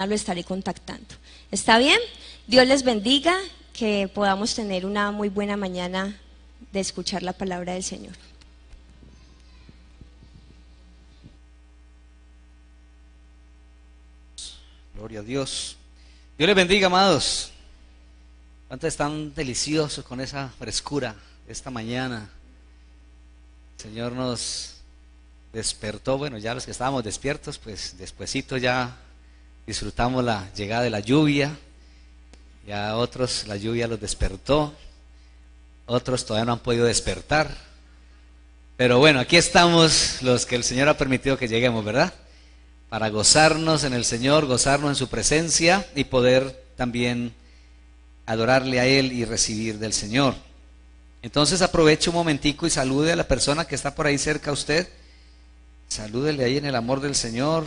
lo estaré contactando. ¿Está bien? Dios les bendiga, que podamos tener una muy buena mañana de escuchar la palabra del Señor. Gloria a Dios. Dios les bendiga, amados. ¿Cuántos están deliciosos con esa frescura esta mañana? El Señor nos despertó. Bueno, ya los que estábamos despiertos, pues despuesito ya disfrutamos la llegada de la lluvia. Ya otros la lluvia los despertó. Otros todavía no han podido despertar. Pero bueno, aquí estamos los que el Señor ha permitido que lleguemos, ¿verdad? Para gozarnos en el Señor, gozarnos en su presencia y poder también adorarle a Él y recibir del Señor. Entonces aproveche un momentico y salude a la persona que está por ahí cerca a usted. Salúdele ahí en el amor del Señor.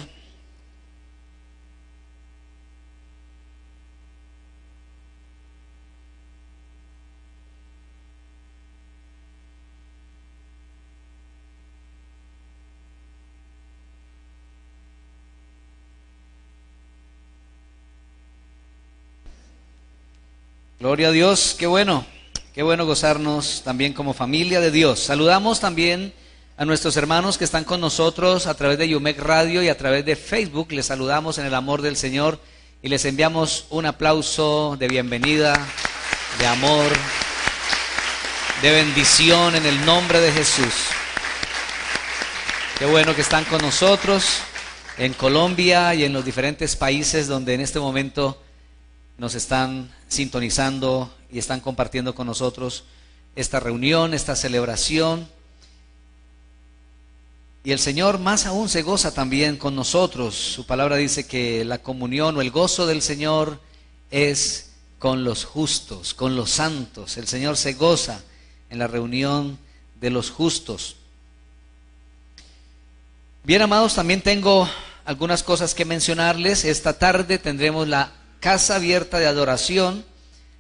Gloria a Dios, qué bueno gozarnos también como familia de Dios. Saludamos también a nuestros hermanos que están con nosotros a través de Yumec Radio y a través de Facebook. Les saludamos en el amor del Señor y les enviamos un aplauso de bienvenida, de amor, de bendición en el nombre de Jesús. Qué bueno que están con nosotros en Colombia y en los diferentes países donde en este momento nos están sintonizando y están compartiendo con nosotros esta reunión, esta celebración. Y el Señor más aún se goza también con nosotros. Su palabra dice que la comunión o el gozo del Señor es con los justos, con los santos. El Señor se goza en la reunión de los justos. Bien, amados, también tengo algunas cosas que mencionarles. Esta tarde tendremos la Casa Abierta de Adoración,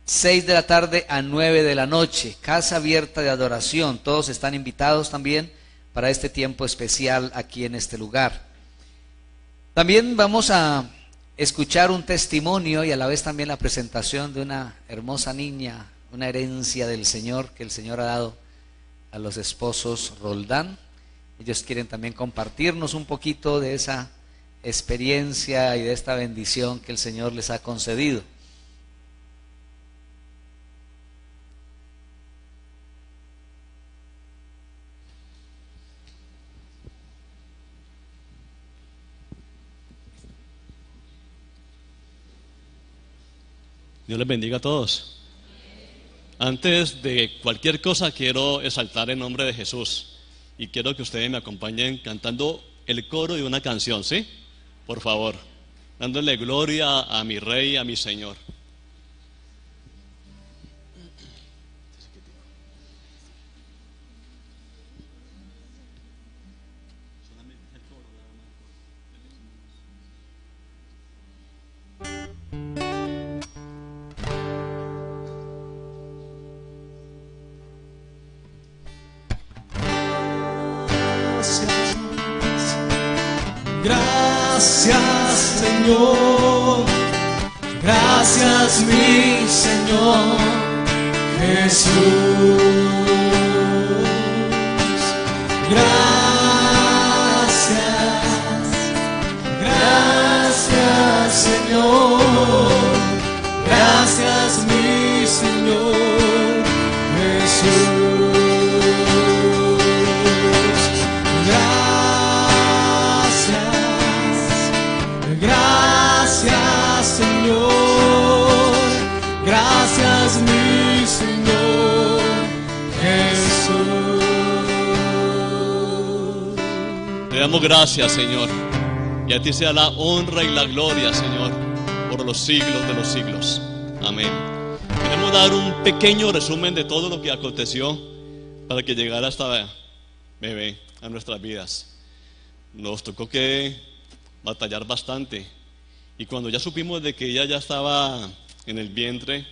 6 de la tarde a 9 de la noche. Casa Abierta de Adoración. Todos están invitados también para este tiempo especial aquí en este lugar. También vamos a escuchar un testimonio y a la vez también la presentación de una hermosa niña, una herencia del Señor que el Señor ha dado a los esposos Roldán. Ellos quieren también compartirnos un poquito de esa experiencia y de esta bendición que el Señor les ha concedido. Dios les bendiga a todos. Antes de cualquier cosa quiero exaltar el nombre de Jesús y quiero que ustedes me acompañen cantando el coro de una canción, ¿sí? Por favor, dándole gloria a mi Rey, a mi Señor. Gracias, Señor, gracias, mi Señor Jesús. Gracias, gracias, Señor, gracias, mi Señor Jesús. Gracias, Señor, gracias, mi Señor Jesús. Te damos gracias, Señor, y a ti sea la honra y la gloria, Señor, por los siglos de los siglos. Amén. Queremos dar un pequeño resumen de todo lo que aconteció para que llegara esta bebé a nuestras vidas. Nos tocó que batallar bastante, y cuando ya supimos de que ella ya estaba en el vientre,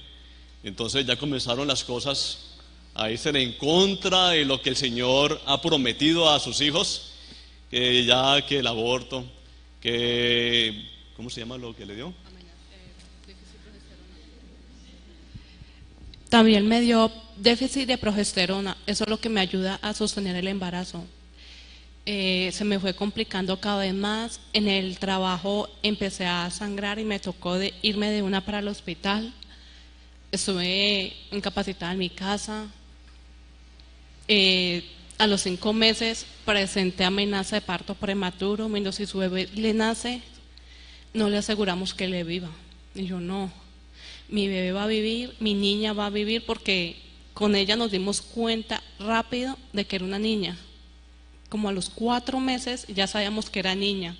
entonces ya comenzaron las cosas a irse en contra de lo que el Señor ha prometido a sus hijos, que ya que el aborto, que ¿cómo se llama lo que le dio? También me dio déficit de progesterona, eso es lo que me ayuda a sostener el embarazo. Se me fue complicando cada vez más, en el trabajo empecé a sangrar y me tocó irme de una para el hospital, estuve incapacitada en mi casa, a los 5 meses presenté amenaza de parto prematuro, menos si su bebé le nace, no le aseguramos que le viva, y yo no. Mi bebé va a vivir, mi niña va a vivir, porque con ella nos dimos cuenta rápido de que era una niña. Como a los 4 meses ya sabíamos que era niña.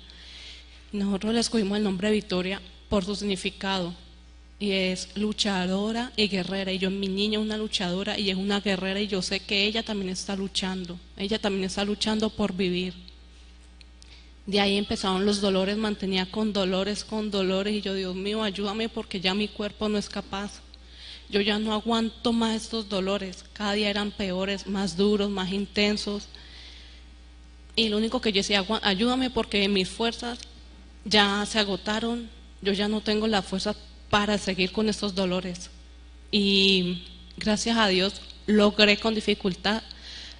Nosotros le escogimos el nombre Victoria por su significado. Y es luchadora y guerrera. Y yo, mi niña es una luchadora y es una guerrera. Y yo sé que ella también está luchando. Ella también está luchando por vivir. De ahí empezaron los dolores, mantenía con dolores, y yo, Dios mío, ayúdame porque ya mi cuerpo no es capaz. Yo ya no aguanto más estos dolores, cada día eran peores, más duros, más intensos. Y lo único que yo decía, ayúdame porque mis fuerzas ya se agotaron, yo ya no tengo la fuerza para seguir con estos dolores. Y gracias a Dios logré con dificultad,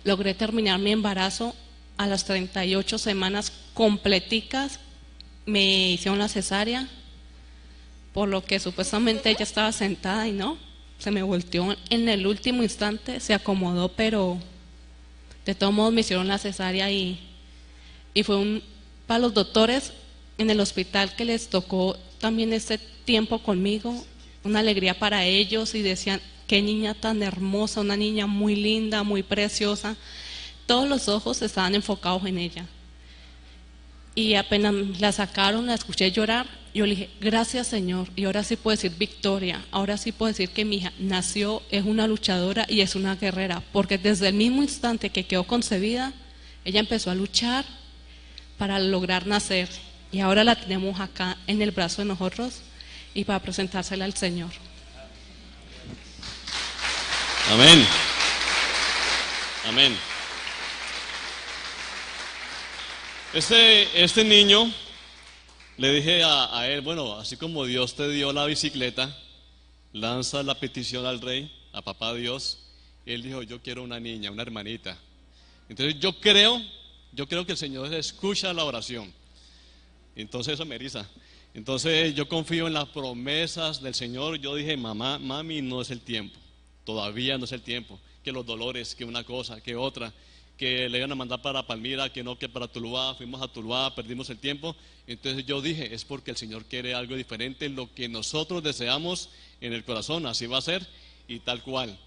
logré terminar mi embarazo. A las 38 semanas completicas me hicieron la cesárea, por lo que supuestamente ella estaba sentada y no, se me volteó en el último instante, se acomodó, pero de todos modos me hicieron la cesárea y fue para los doctores en el hospital que les tocó también este tiempo conmigo, una alegría para ellos y decían, qué niña tan hermosa, una niña muy linda, muy preciosa. Todos los ojos estaban enfocados en ella. Y apenas la sacaron, la escuché llorar, yo le dije, gracias Señor, y ahora sí puedo decir victoria, ahora sí puedo decir que mi hija nació, es una luchadora y es una guerrera, porque desde el mismo instante que quedó concebida, ella empezó a luchar para lograr nacer, y ahora la tenemos acá en el brazo de nosotros, y para presentársela al Señor. Amén. Amén. Este niño, le dije a él, bueno, así como Dios te dio la bicicleta, lanza la petición al rey, a papá Dios, y él dijo, yo quiero una niña, una hermanita. Entonces yo creo que el Señor escucha la oración. Entonces eso me eriza. Entonces yo confío en las promesas del Señor. Yo dije, mami, no es el tiempo, todavía no es el tiempo, que los dolores, que una cosa, que otra, que le iban a mandar para Palmira, que no, que para Tuluá. Fuimos a Tuluá, perdimos el tiempo. Entonces yo dije, es porque el Señor quiere algo diferente, lo que nosotros deseamos en el corazón, así va a ser y tal cual.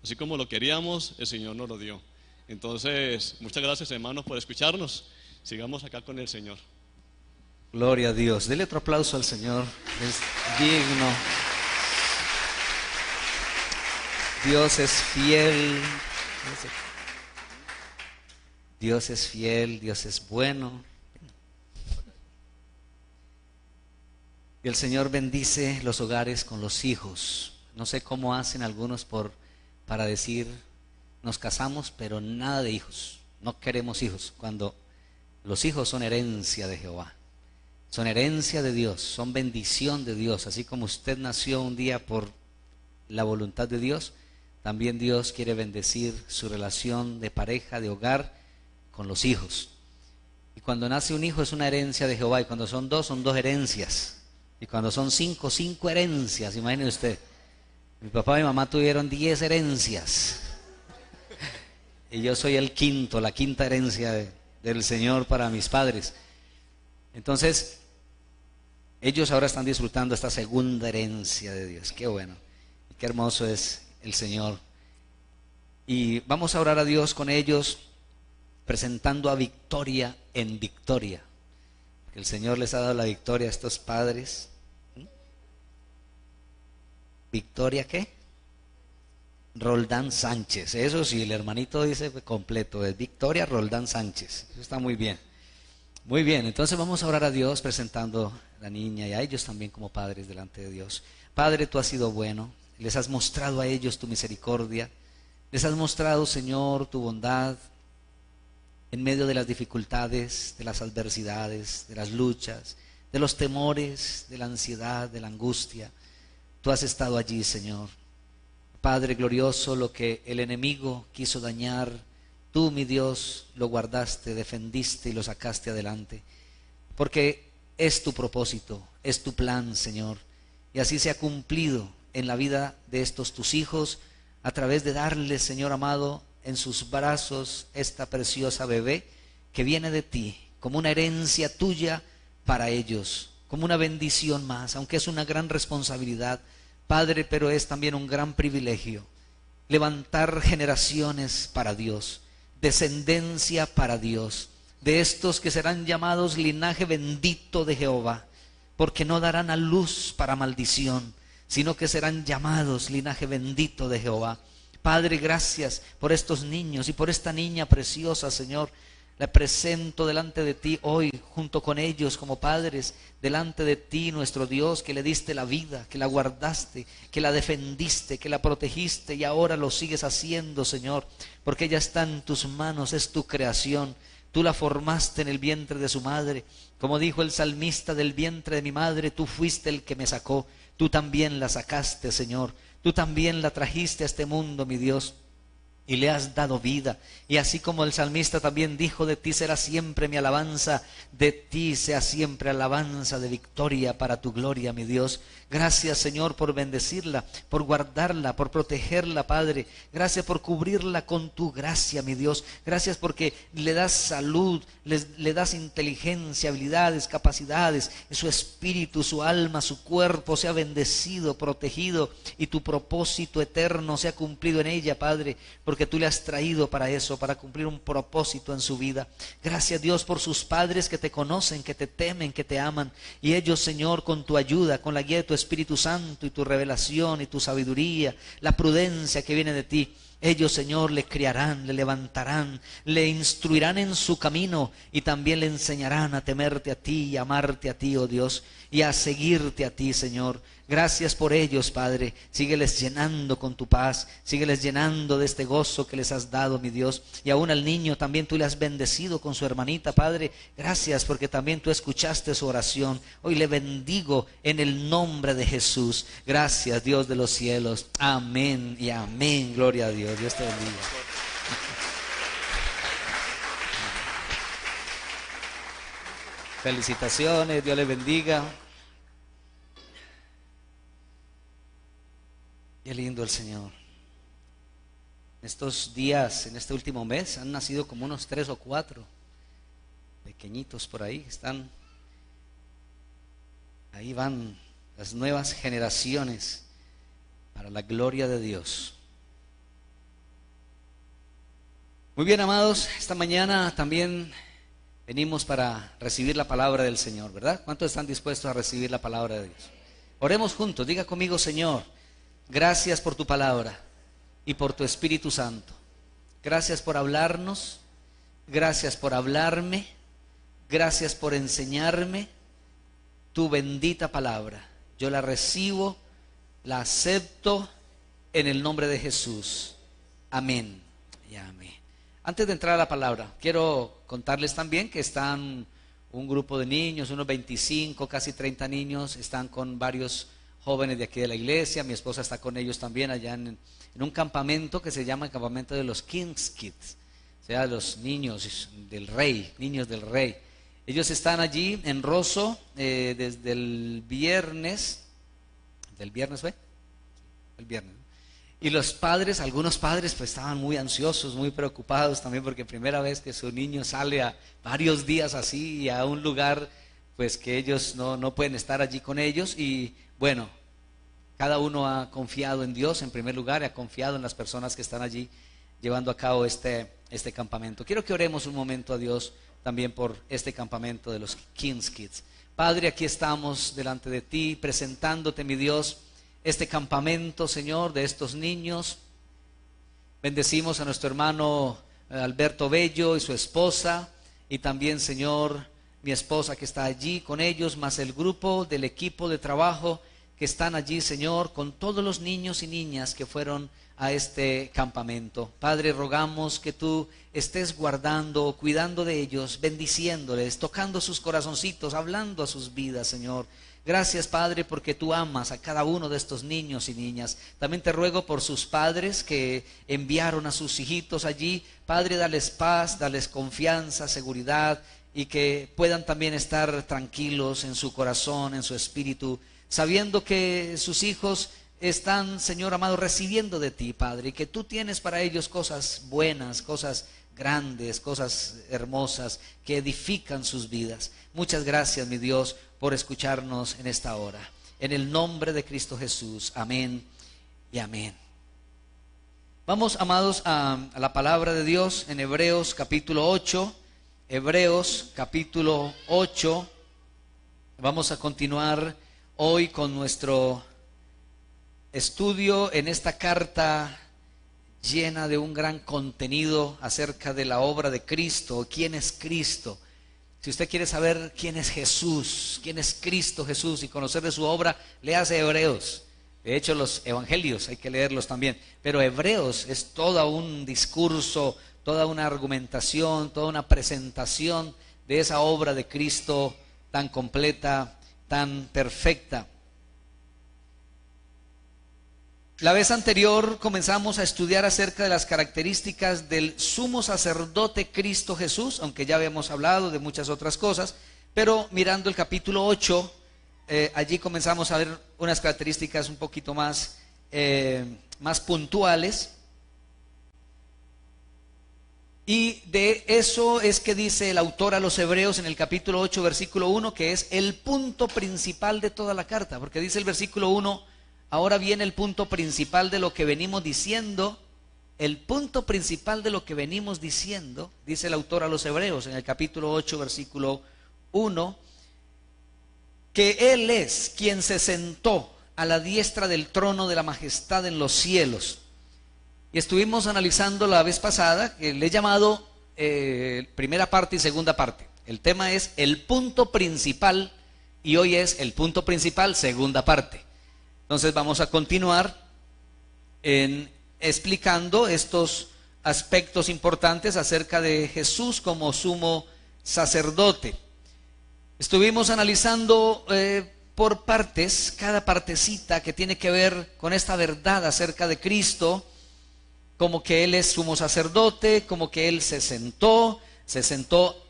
Así como lo queríamos, el Señor nos lo dio. Entonces, muchas gracias hermanos por escucharnos. Sigamos acá con el Señor. Gloria a Dios. Dele otro aplauso al Señor. Es digno. Dios es fiel. Dios es fiel, Dios es bueno. Y el Señor bendice los hogares con los hijos. No sé cómo hacen algunos para decir, nos casamos, pero nada de hijos. No queremos hijos, cuando los hijos son herencia de Jehová. Son herencia de Dios, son bendición de Dios. Así como usted nació un día por la voluntad de Dios, también Dios quiere bendecir su relación de pareja, de hogar, con los hijos. Y cuando nace un hijo es una herencia de Jehová, y cuando son dos herencias, y cuando son 5 herencias. Imagine usted, mi papá y mi mamá tuvieron 10 herencias y yo soy la quinta herencia del Señor para mis padres. Entonces ellos ahora están disfrutando esta segunda herencia de Dios. Qué bueno, qué hermoso es el Señor. Y vamos a orar a Dios con ellos, presentando a Victoria en victoria. Que el Señor les ha dado la victoria a estos padres. ¿Victoria qué? Roldán Sánchez. Eso sí, el hermanito dice completo, es Victoria Roldán Sánchez. Eso está muy bien. Muy bien, entonces vamos a orar a Dios presentando a la niña y a ellos también como padres delante de Dios. Padre, tú has sido bueno, les has mostrado a ellos tu misericordia, les has mostrado, Señor, tu bondad en medio de las dificultades, de las adversidades, de las luchas, de los temores, de la ansiedad, de la angustia. Tú has estado allí, Señor. Padre glorioso, lo que el enemigo quiso dañar, tú, mi Dios, lo guardaste, defendiste y lo sacaste adelante. Porque es tu propósito, es tu plan, Señor. Y así se ha cumplido en la vida de estos tus hijos, a través de darles, Señor amado, en sus brazos esta preciosa bebé que viene de ti, como una herencia tuya para ellos, como una bendición más, aunque es una gran responsabilidad, Padre, pero es también un gran privilegio levantar generaciones para Dios, descendencia para Dios, de estos que serán llamados linaje bendito de Jehová, porque no darán a luz para maldición, sino que serán llamados linaje bendito de Jehová. Padre, gracias por estos niños y por esta niña preciosa, Señor. La presento delante de ti hoy, junto con ellos como padres, delante de ti, nuestro Dios, que le diste la vida, que la guardaste, que la defendiste, que la protegiste y ahora lo sigues haciendo, Señor, porque ella está en tus manos, es tu creación. Tú la formaste en el vientre de su madre. Como dijo el salmista, del vientre de mi madre, tú fuiste el que me sacó. Tú también la sacaste, Señor. Tú también la trajiste a este mundo, mi Dios, y le has dado vida. Y así como el salmista también dijo, de ti será siempre mi alabanza, de ti sea siempre alabanza de victoria para tu gloria, mi Dios. Gracias, Señor, por bendecirla, por guardarla, por protegerla, Padre. Gracias por cubrirla con tu gracia, mi Dios. Gracias porque le das salud, le das inteligencia, habilidades, capacidades. Su espíritu, su alma, su cuerpo sea bendecido, protegido, y tu propósito eterno sea cumplido en ella, Padre, porque tú le has traído para eso, para cumplir un propósito en su vida. Gracias, Dios, por sus padres que te conocen, que te temen, que te aman, y ellos, Señor, con tu ayuda, con la guía de tu Espíritu Santo y tu revelación y tu sabiduría, la prudencia que viene de ti, ellos, Señor, le criarán, le levantarán, le instruirán en su camino y también le enseñarán a temerte a ti y amarte a ti, oh Dios, y a seguirte a ti, Señor. Gracias por ellos, Padre. Sígueles llenando con tu paz, sígueles llenando de este gozo que les has dado, mi Dios. Y aún al niño también tú le has bendecido con su hermanita, Padre. Gracias porque también tú escuchaste su oración. Hoy le bendigo en el nombre de Jesús. Gracias, Dios de los cielos. Amén y amén. Gloria a Dios. Dios te bendiga. Felicitaciones, Dios les bendiga. Qué lindo el Señor. En estos días, en este último mes, han nacido como unos 3 o 4 pequeñitos por ahí. Están, ahí van las nuevas generaciones para la gloria de Dios. Muy bien, amados, esta mañana también venimos para recibir la palabra del Señor, ¿verdad? ¿Cuántos están dispuestos a recibir la palabra de Dios? Oremos juntos, diga conmigo: Señor, gracias por tu palabra y por tu Espíritu Santo. Gracias por hablarnos, gracias por hablarme, gracias por enseñarme tu bendita palabra. Yo la recibo, la acepto en el nombre de Jesús. Amén y amén. Antes de entrar a la palabra, quiero contarles también que están un grupo de niños, unos 25, casi 30 niños, están con varios jóvenes de aquí de la iglesia. Mi esposa está con ellos también allá en un campamento que se llama el campamento de los King's Kids, o sea, los niños del rey, niños del rey. Ellos están allí en Rosso desde el viernes. ¿Del viernes fue? El viernes. Y los padres, algunos padres pues estaban muy ansiosos, muy preocupados también, porque primera vez que su niño sale a varios días así y a un lugar pues que ellos no pueden estar allí con ellos. Y bueno, cada uno ha confiado en Dios en primer lugar, y ha confiado en las personas que están allí llevando a cabo este campamento. Quiero que oremos un momento a Dios también por este campamento de los King's Kids. Padre, aquí estamos delante de ti, presentándote, mi Dios, este campamento, Señor, de estos niños. Bendecimos a nuestro hermano Alberto Bello y su esposa, y también, Señor, mi esposa que está allí con ellos, más el grupo del equipo de trabajo. que están allí, Señor, con todos los niños y niñas que fueron a este campamento. Padre, rogamos que tú estés guardando, cuidando de ellos, bendiciéndoles, tocando sus corazoncitos, hablando a sus vidas, Señor. Gracias, Padre, porque tú amas a cada uno de estos niños y niñas. También te ruego por sus padres que enviaron a sus hijitos allí. Padre, dales paz, dales confianza, seguridad, y que puedan también estar tranquilos en su corazón, en su espíritu, sabiendo que sus hijos están, Señor amado, recibiendo de ti, Padre, y que tú tienes para ellos cosas buenas, cosas grandes, cosas hermosas que edifican sus vidas. Muchas gracias, mi Dios, por escucharnos en esta hora. En el nombre de Cristo Jesús, amén y amén. Vamos, amados, a la palabra de Dios en Hebreos capítulo 8. Hebreos capítulo 8. Vamos a continuar hoy con nuestro estudio en esta carta llena de un gran contenido acerca de la obra de Cristo. ¿Quién es Cristo? Si usted quiere saber quién es Jesús, quién es Cristo Jesús y conocer de su obra, léase Hebreos. De hecho, los evangelios hay que leerlos también, pero Hebreos es todo un discurso, toda una argumentación, toda una presentación de esa obra de Cristo tan completa, tan perfecta. La vez anterior comenzamos a estudiar acerca de las características del sumo sacerdote Cristo Jesús, aunque ya habíamos hablado de muchas otras cosas, pero mirando el capítulo 8, allí comenzamos a ver unas características un poquito más puntuales. Y de eso es que dice el autor a los Hebreos en el capítulo 8, versículo 1, que es el punto principal de toda la carta, porque dice el versículo 1, ahora viene el punto principal de lo que venimos diciendo. El punto principal de lo que venimos diciendo, dice el autor a los Hebreos en el capítulo 8, versículo 1, que Él es quien se sentó a la diestra del trono de la majestad en los cielos. Y estuvimos analizando la vez pasada, que le he llamado primera parte y segunda parte. El tema es el punto principal y hoy es el punto principal, segunda parte. Entonces vamos a continuar explicando estos aspectos importantes acerca de Jesús como sumo sacerdote. Estuvimos analizando por partes, cada partecita que tiene que ver con esta verdad acerca de Cristo, como que Él es sumo sacerdote, como que Él se sentó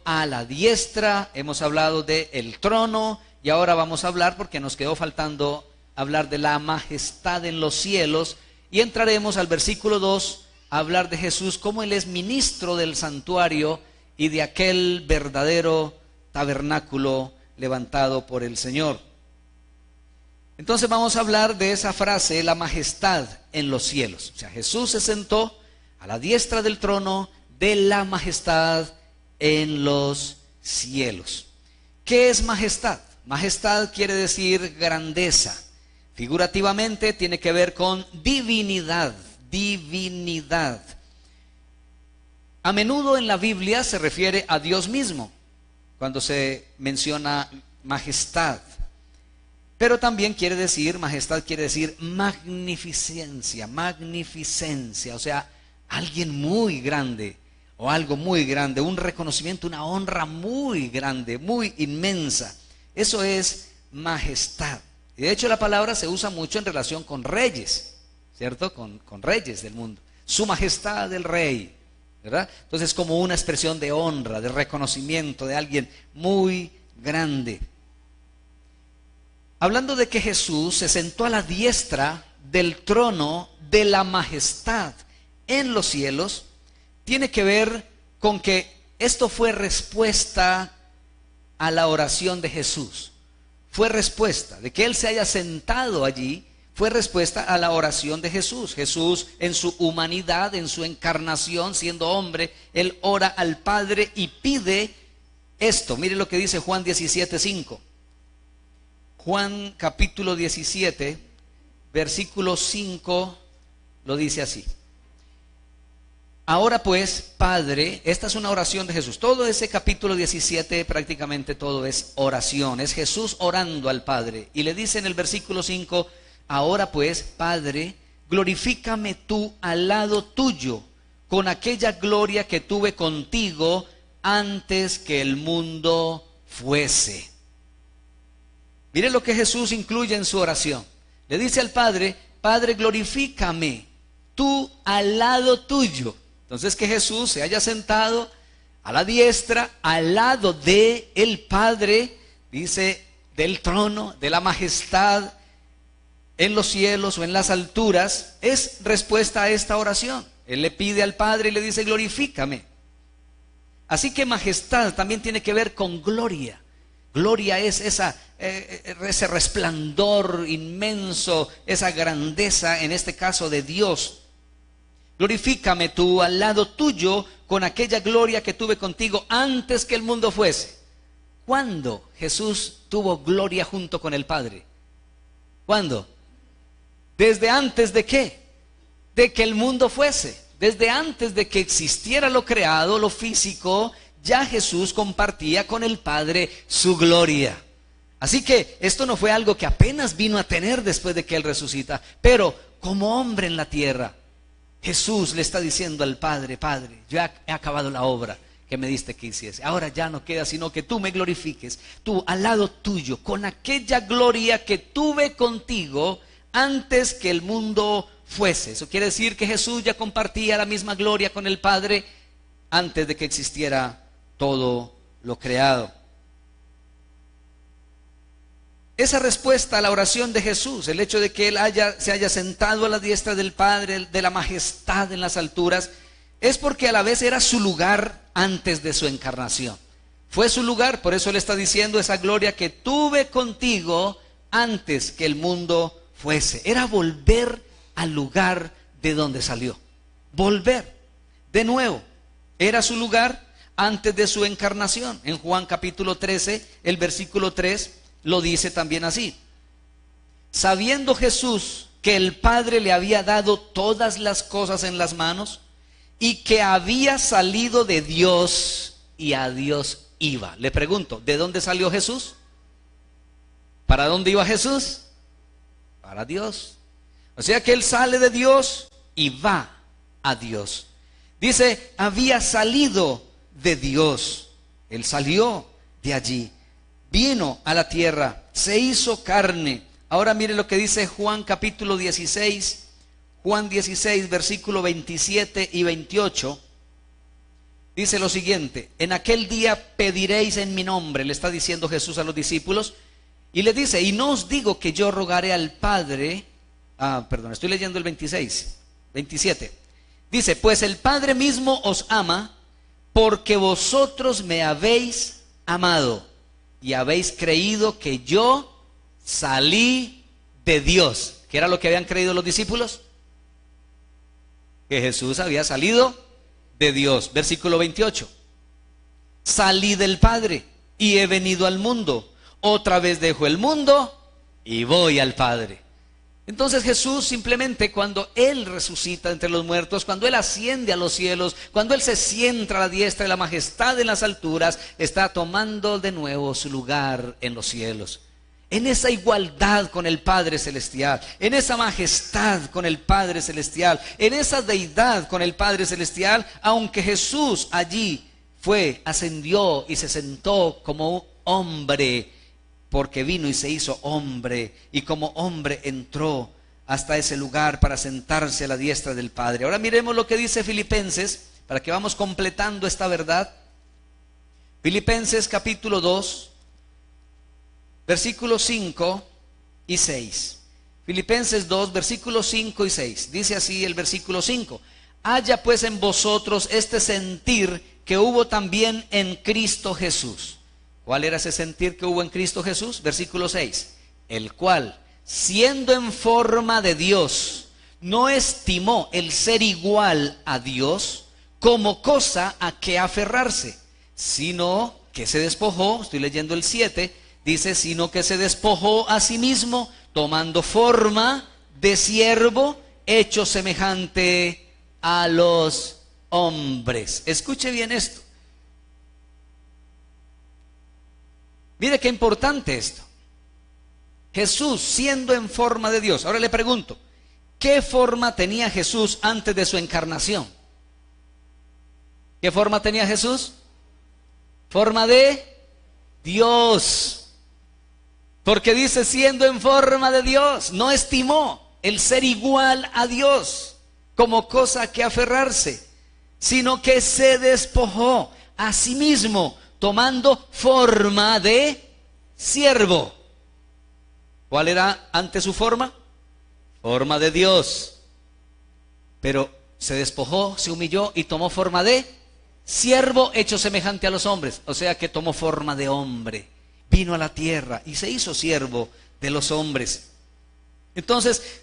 a la diestra. Hemos hablado del trono y ahora vamos a hablar, porque nos quedó faltando hablar de la majestad en los cielos, y entraremos al versículo 2 a hablar de Jesús como Él es ministro del santuario y de aquel verdadero tabernáculo levantado por el Señor. Entonces vamos a hablar de esa frase, la majestad en los cielos. O sea, Jesús se sentó a la diestra del trono de la majestad en los cielos. ¿Qué es majestad? Majestad quiere decir grandeza. Figurativamente tiene que ver con divinidad, divinidad. A menudo en la Biblia se refiere a Dios mismo cuando se menciona majestad. Pero también quiere decir, majestad quiere decir magnificencia, magnificencia, o sea, alguien muy grande o algo muy grande, un reconocimiento, una honra muy grande, muy inmensa. Eso es majestad. Y de hecho la palabra se usa mucho en relación con reyes, ¿cierto? Con reyes del mundo. Su majestad el rey, ¿verdad? Entonces como una expresión de honra, de reconocimiento de alguien muy grande. Hablando de que Jesús se sentó a la diestra del trono de la majestad en los cielos, tiene que ver con que esto fue respuesta a la oración de Jesús. Fue respuesta de que Él se haya sentado allí, fue respuesta a la oración de Jesús. Jesús en su humanidad, en su encarnación, siendo hombre, Él ora al Padre y pide esto. Mire lo que dice Juan 17:5. Juan capítulo 17, versículo 5, lo dice así. ahora pues, Padre, esta es una oración de Jesús. Todo ese capítulo 17, prácticamente todo es oración. Es Jesús orando al Padre. Y le dice en el versículo 5, ahora pues, Padre, glorifícame tú al lado tuyo, con aquella gloria que tuve contigo antes que el mundo fuese. Mire lo que Jesús incluye en su oración. Le dice al Padre, Padre, glorifícame tú al lado tuyo. Entonces que Jesús se haya sentado a la diestra, al lado de el Padre, dice, del trono, de la majestad en los cielos o en las alturas, es respuesta a esta oración. Él le pide al Padre y le dice, glorifícame. Así que majestad también tiene que ver con gloria. Gloria es ese resplandor inmenso, esa grandeza, en este caso de Dios. Glorifícame tú al lado tuyo con aquella gloria que tuve contigo antes que el mundo fuese. ¿Cuándo Jesús tuvo gloria junto con el Padre? ¿Cuándo? ¿Desde antes de qué? De que el mundo fuese. Desde antes de que existiera lo creado, lo físico, ya Jesús compartía con el Padre su gloria. Así que esto no fue algo que apenas vino a tener después de que Él resucita, pero como hombre en la tierra, Jesús le está diciendo al Padre, Padre, ya he acabado la obra que me diste que hiciese. Ahora ya no queda sino que tú me glorifiques, tú al lado tuyo, con aquella gloria que tuve contigo antes que el mundo fuese. Eso quiere decir que Jesús ya compartía la misma gloria con el Padre antes de que existiera todo lo creado. Esa respuesta a la oración de Jesús, el hecho de que Él se haya sentado a la diestra del Padre, de la majestad en las alturas, es porque a la vez era su lugar antes de su encarnación. Fue su lugar, por eso Él está diciendo esa gloria que tuve contigo antes que el mundo fuese. Era volver al lugar de donde salió. Volver de nuevo. Era su lugar antes de su encarnación. En Juan capítulo 13, el versículo 3 lo dice también así. Sabiendo Jesús que el Padre le había dado todas las cosas en las manos y que había salido de Dios y a Dios iba. Le pregunto, ¿de dónde salió Jesús? ¿Para dónde iba Jesús? Para Dios. O sea que Él sale de Dios y va a Dios. Dice, había salido de Dios. Él salió de allí. Vino a la tierra, se hizo carne. Ahora mire lo que dice Juan capítulo 16, Juan 16, versículo 27 y 28. Dice lo siguiente, en aquel día pediréis en mi nombre, le está diciendo Jesús a los discípulos, y le dice, y no os digo que yo rogaré al Padre, estoy leyendo el 27. Dice, pues el Padre mismo os ama, porque vosotros me habéis amado. Y habéis creído que yo salí de Dios. ¿Qué era lo que habían creído los discípulos? Que Jesús había salido de Dios. Versículo 28. Salí del Padre y he venido al mundo. Otra vez dejo el mundo y voy al Padre. Entonces Jesús simplemente cuando Él resucita entre los muertos, cuando Él asciende a los cielos, cuando Él se sienta a la diestra de la majestad en las alturas, está tomando de nuevo su lugar en los cielos. En esa igualdad con el Padre Celestial, en esa majestad con el Padre Celestial, en esa deidad con el Padre Celestial, aunque Jesús allí ascendió y se sentó como hombre, porque vino y se hizo hombre, y como hombre entró hasta ese lugar para sentarse a la diestra del Padre. Ahora miremos lo que dice Filipenses, para que vamos completando esta verdad. Filipenses capítulo 2, versículos 5 y 6. Filipenses 2, versículos 5 y 6. Dice así el versículo 5. Haya pues en vosotros este sentir que hubo también en Cristo Jesús. ¿Cuál era ese sentir que hubo en Cristo Jesús? Versículo 6. El cual, siendo en forma de Dios, no estimó el ser igual a Dios como cosa a que aferrarse, sino que se despojó, estoy leyendo el 7, dice, sino que se despojó a sí mismo, tomando forma de siervo, hecho semejante a los hombres. Escuche bien esto. Mire qué importante esto. Jesús siendo en forma de Dios. Ahora le pregunto, ¿qué forma tenía Jesús antes de su encarnación? ¿Qué forma tenía Jesús? Forma de Dios. Porque dice siendo en forma de Dios, no estimó el ser igual a Dios como cosa que aferrarse, sino que se despojó a sí mismo, tomando forma de siervo. ¿Cuál era antes su forma? Forma de Dios. Pero se despojó, se humilló y tomó forma de siervo hecho semejante a los hombres. O sea que tomó forma de hombre. Vino a la tierra y se hizo siervo de los hombres. Entonces,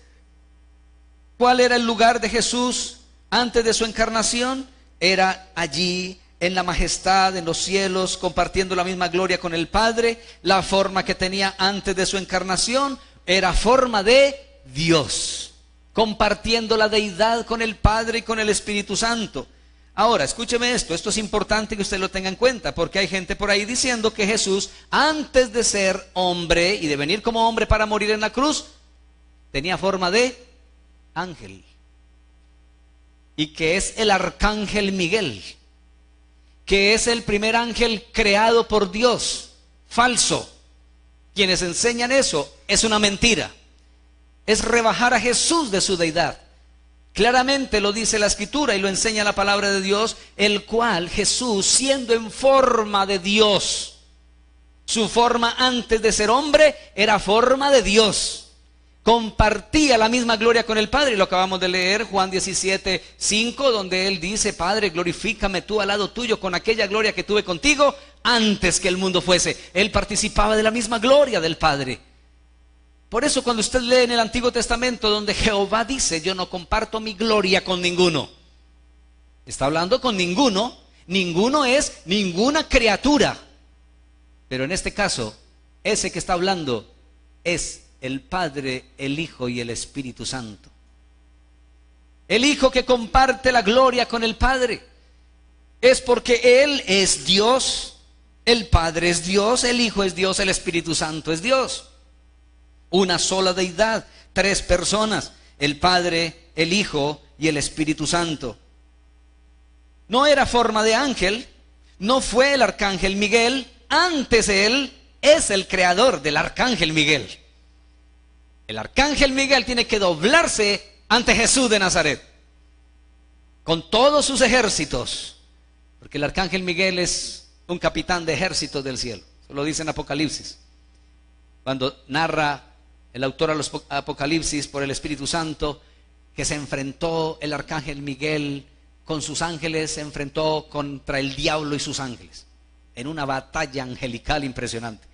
¿cuál era el lugar de Jesús antes de su encarnación? Era allí en la majestad, en los cielos, compartiendo la misma gloria con el Padre. La forma que tenía antes de su encarnación era forma de Dios, compartiendo la deidad con el Padre y con el Espíritu Santo. Ahora, escúcheme esto es importante que usted lo tenga en cuenta, porque hay gente por ahí diciendo que Jesús, antes de ser hombre y de venir como hombre para morir en la cruz, tenía forma de ángel, y que es el arcángel Miguel, que es el primer ángel creado por Dios. Falso. Quienes enseñan eso es una mentira, es rebajar a Jesús de su deidad. Claramente lo dice la Escritura y lo enseña la palabra de Dios, el cual Jesús, siendo en forma de Dios, su forma antes de ser hombre era forma de Dios, compartía la misma gloria con el Padre. Y lo acabamos de leer, Juan 17:5, donde él dice: Padre, glorifícame tú al lado tuyo con aquella gloria que tuve contigo antes que el mundo fuese. Él participaba de la misma gloria del Padre. Por eso cuando usted lee en el Antiguo Testamento donde Jehová dice: yo no comparto mi gloria con ninguno, está hablando con ninguno. Ninguno es ninguna criatura, pero en este caso ese que está hablando es el Padre, el Hijo y el Espíritu Santo. El Hijo que comparte la gloria con el Padre es porque Él es Dios, el Padre es Dios, el Hijo es Dios, el Espíritu Santo es Dios. Una sola deidad, tres personas: el Padre, el Hijo y el Espíritu Santo. No era forma de ángel, no fue el arcángel Miguel. Antes él es el creador del arcángel Miguel. El arcángel Miguel tiene que doblarse ante Jesús de Nazaret, con todos sus ejércitos, porque el arcángel Miguel es un capitán de ejércitos del cielo. Eso lo dice en Apocalipsis, cuando narra el autor a los Apocalipsis por el Espíritu Santo que se enfrentó el arcángel Miguel con sus ángeles, se enfrentó contra el diablo y sus ángeles en una batalla angelical impresionante.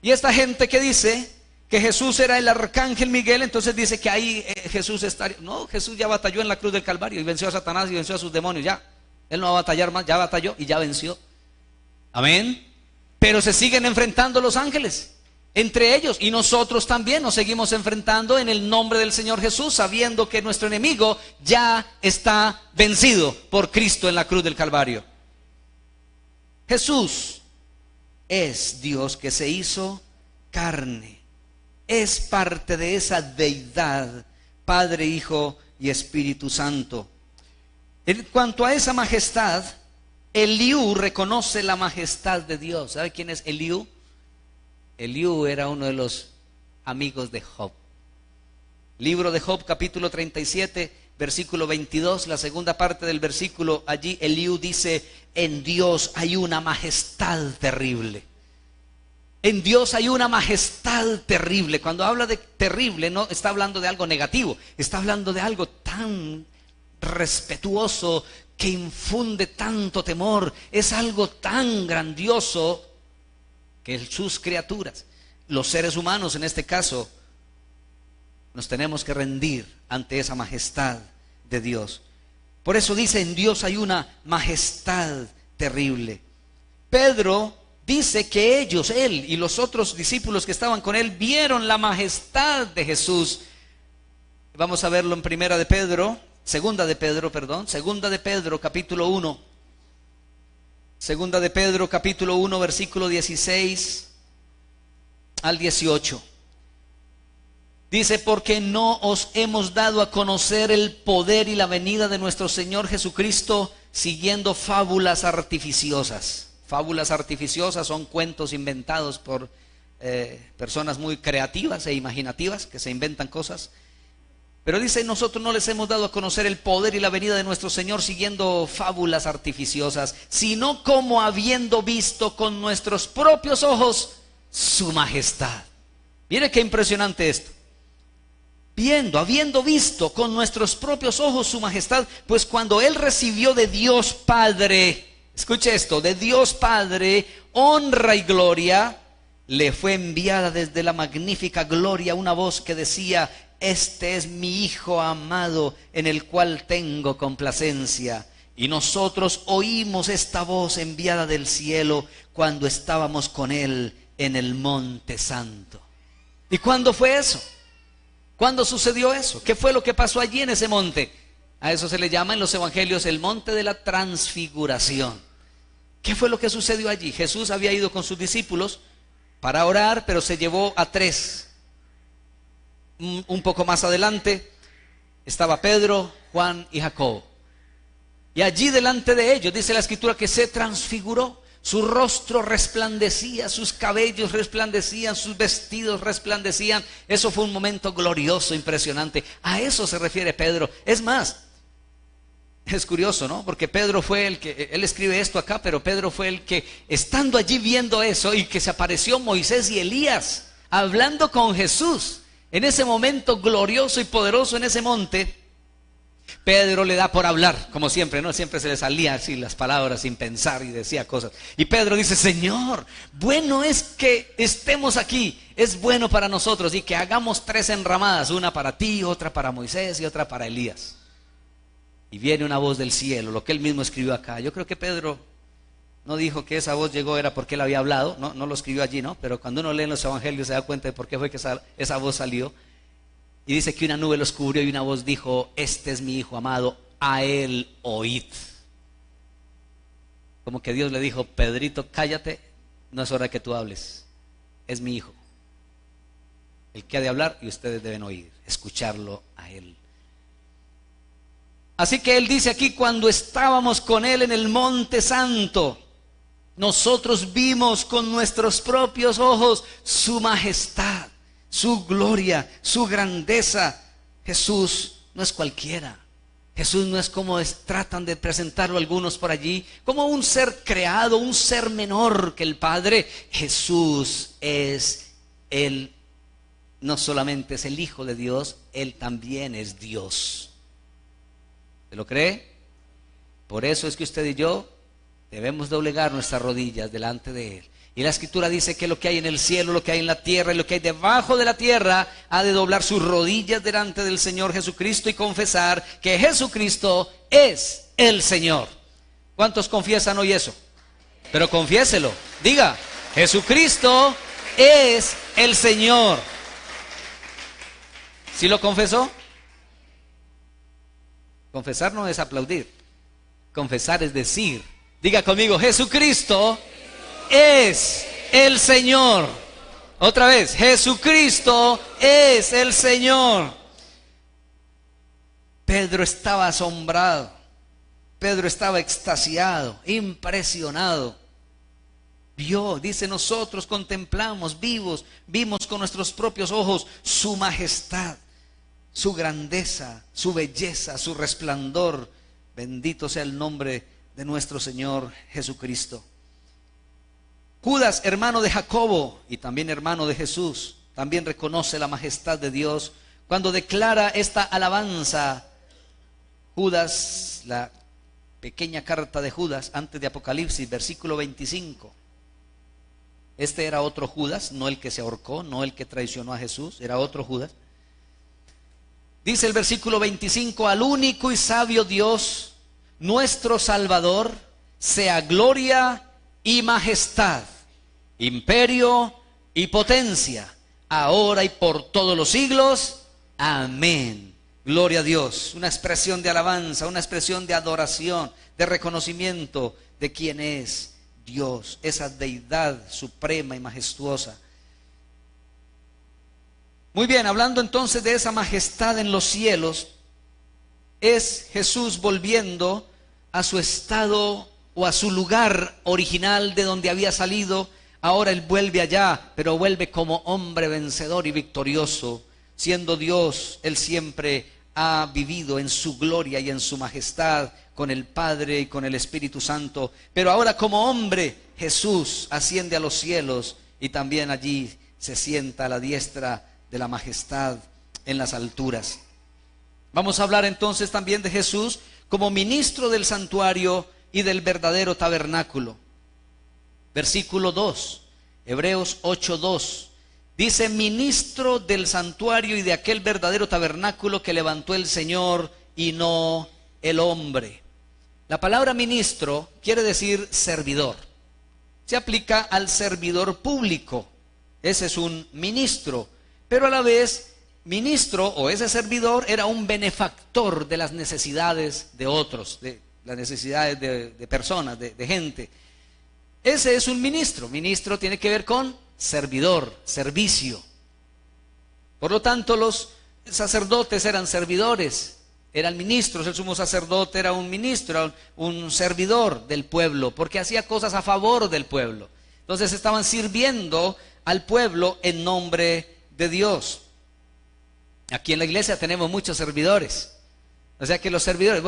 Y esta gente que dice que Jesús era el arcángel Miguel, entonces dice que ahí Jesús estaría. No, Jesús ya batalló en la cruz del Calvario y venció a Satanás y venció a sus demonios. Ya, él no va a batallar más, ya batalló y ya venció. Amén. Pero se siguen enfrentando los ángeles entre ellos, y nosotros también nos seguimos enfrentando en el nombre del Señor Jesús, sabiendo que nuestro enemigo ya está vencido por Cristo en la cruz del Calvario. Jesús es Dios que se hizo carne, es parte de esa deidad, Padre, Hijo y Espíritu Santo. En cuanto a esa majestad, Eliú reconoce la majestad de Dios. ¿Sabe quién es Eliú? Eliú era uno de los amigos de Job. Libro de Job, capítulo 37, versículo 22, la segunda parte del versículo. Allí Eliú dice: en Dios hay una majestad terrible. En Dios hay una majestad terrible. Cuando habla de terrible, no está hablando de algo negativo, está hablando de algo tan respetuoso que infunde tanto temor. Es algo tan grandioso que sus criaturas, los seres humanos en este caso, nos tenemos que rendir ante esa majestad de Dios. Por eso dice: en Dios hay una majestad terrible. Pedro dice que ellos, él y los otros discípulos que estaban con él, vieron la majestad de Jesús. Vamos a verlo en Primera de Pedro, Segunda de Pedro, capítulo 1. Segunda de Pedro, capítulo 1, versículo 16 al 18. Dice, porque no os hemos dado a conocer el poder y la venida de nuestro Señor Jesucristo siguiendo fábulas artificiosas. Fábulas artificiosas son cuentos inventados por personas muy creativas e imaginativas que se inventan cosas. Pero dice, nosotros no les hemos dado a conocer el poder y la venida de nuestro Señor siguiendo fábulas artificiosas, sino como habiendo visto con nuestros propios ojos su majestad. Mire qué impresionante esto. Habiendo visto con nuestros propios ojos su majestad, pues cuando Él recibió de Dios Padre, escuche esto, de Dios Padre, honra y gloria, le fue enviada desde la magnífica gloria una voz que decía, este es mi Hijo amado, en el cual tengo complacencia. Y nosotros oímos esta voz enviada del cielo cuando estábamos con Él en el Monte Santo. ¿Y cuándo fue eso? ¿Cuándo sucedió eso? ¿Qué fue lo que pasó allí en ese monte? A eso se le llama en los evangelios el monte de la transfiguración. ¿Qué fue lo que sucedió allí? Jesús había ido con sus discípulos para orar, pero se llevó a 3. Un poco más adelante estaba Pedro, Juan y Jacobo. Y allí delante de ellos dice la escritura que se transfiguró. Su rostro resplandecía, sus cabellos resplandecían, sus vestidos resplandecían. Eso fue un momento glorioso, impresionante. A eso se refiere Pedro. Es más, es curioso, ¿no? Porque Pedro fue el que, él escribe esto acá, pero Pedro fue el que, estando allí viendo eso, y que se apareció Moisés y Elías, hablando con Jesús, en ese momento glorioso y poderoso en ese monte. Pedro le da por hablar, como siempre, ¿no? Siempre se le salía así las palabras sin pensar y decía cosas. Y Pedro dice, Señor, bueno es que estemos aquí, es bueno para nosotros y que hagamos 3 enramadas, una para ti, otra para Moisés y otra para Elías. Y viene una voz del cielo, lo que él mismo escribió acá. Yo creo que Pedro no dijo que esa voz llegó era porque él había hablado, no lo escribió allí, ¿no? Pero cuando uno lee en los evangelios se da cuenta de por qué fue que esa voz salió. Y dice que una nube los cubrió y una voz dijo, este es mi Hijo amado, a él oíd. Como que Dios le dijo, Pedrito, cállate, no es hora que tú hables, es mi Hijo, el que ha de hablar y ustedes deben oír, escucharlo a él. Así que él dice aquí, cuando estábamos con él en el Monte Santo, nosotros vimos con nuestros propios ojos su majestad, su gloria, su grandeza. Jesús no es cualquiera. Jesús no es como tratan de presentarlo algunos por allí, como un ser creado, un ser menor que el Padre. Jesús es Él, no solamente es el Hijo de Dios, Él también es Dios. ¿Se lo cree? Por eso es que usted y yo debemos doblegar nuestras rodillas delante de Él. Y la escritura dice que lo que hay en el cielo, lo que hay en la tierra y lo que hay debajo de la tierra ha de doblar sus rodillas delante del Señor Jesucristo y confesar que Jesucristo es el Señor. ¿Cuántos confiesan hoy eso? Pero confiéselo, diga, Jesucristo es el Señor. ¿Sí lo confesó? Confesar no es aplaudir, confesar es decir. Diga conmigo, Jesucristo es el Señor. Otra vez, Jesucristo es el Señor. Pedro estaba asombrado, Pedro estaba extasiado, impresionado. Vio, dice, nosotros contemplamos, vimos con nuestros propios ojos su majestad, su grandeza, su belleza, su resplandor. Bendito sea el nombre de nuestro Señor Jesucristo. Judas, hermano de Jacobo y también hermano de Jesús, también reconoce la majestad de Dios cuando declara esta alabanza. Judas, la pequeña carta de Judas antes de Apocalipsis, versículo 25. Este era otro Judas, no el que se ahorcó, no el que traicionó a Jesús, era otro Judas. Dice el versículo 25, al único y sabio Dios, nuestro Salvador, sea gloria y majestad, imperio y potencia, ahora y por todos los siglos. Amén. Gloria a Dios, una expresión de alabanza, una expresión de adoración, de reconocimiento de quién es Dios, esa deidad suprema y majestuosa. Muy bien, hablando entonces de esa majestad en los cielos, es Jesús volviendo a su estado o a su lugar original de donde había salido. Ahora Él vuelve allá, pero vuelve como hombre vencedor y victorioso. Siendo Dios, Él siempre ha vivido en su gloria y en su majestad con el Padre y con el Espíritu Santo. Pero ahora como hombre, Jesús asciende a los cielos y también allí se sienta a la diestra de la majestad en las alturas. Vamos a hablar entonces también de Jesús como ministro del santuario y del verdadero tabernáculo. Versículo 2, Hebreos 8:2. Dice: ministro del santuario y de aquel verdadero tabernáculo que levantó el Señor y no el hombre. La palabra ministro quiere decir servidor. Se aplica al servidor público. Ese es un ministro. Pero a la vez, ministro o ese servidor era un benefactor de las necesidades de otros, de las necesidades de personas, de gente. Ese es un ministro. Ministro tiene que ver con servidor, servicio. Por lo tanto, los sacerdotes eran servidores, eran ministros. El sumo sacerdote era un ministro, un servidor del pueblo, porque hacía cosas a favor del pueblo. Entonces estaban sirviendo al pueblo en nombre de Dios. Aquí en la iglesia tenemos muchos servidores. O sea que los servidores,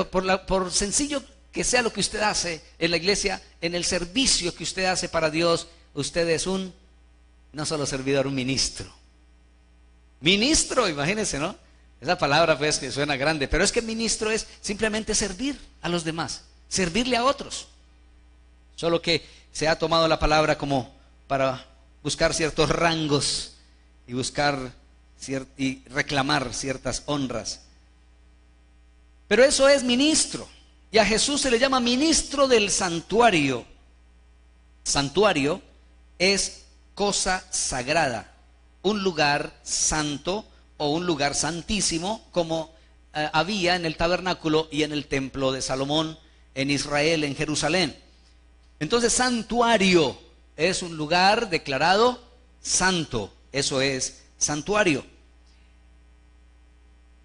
por sencillo que sea lo que usted hace en la iglesia, en el servicio que usted hace para Dios, usted es un, no solo servidor, un ministro. Ministro, imagínense, ¿no? Esa palabra pues que suena grande, pero es que ministro es simplemente servir a los demás, servirle a otros. Solo que se ha tomado la palabra como para buscar ciertos rangos y buscar y reclamar ciertas honras. Pero eso es ministro. Y a Jesús se le llama ministro del santuario. Santuario es cosa sagrada, un lugar santo o un lugar santísimo, como había en el tabernáculo y en el templo de Salomón en Israel, en Jerusalén. Entonces, santuario es un lugar declarado santo. Eso es santuario.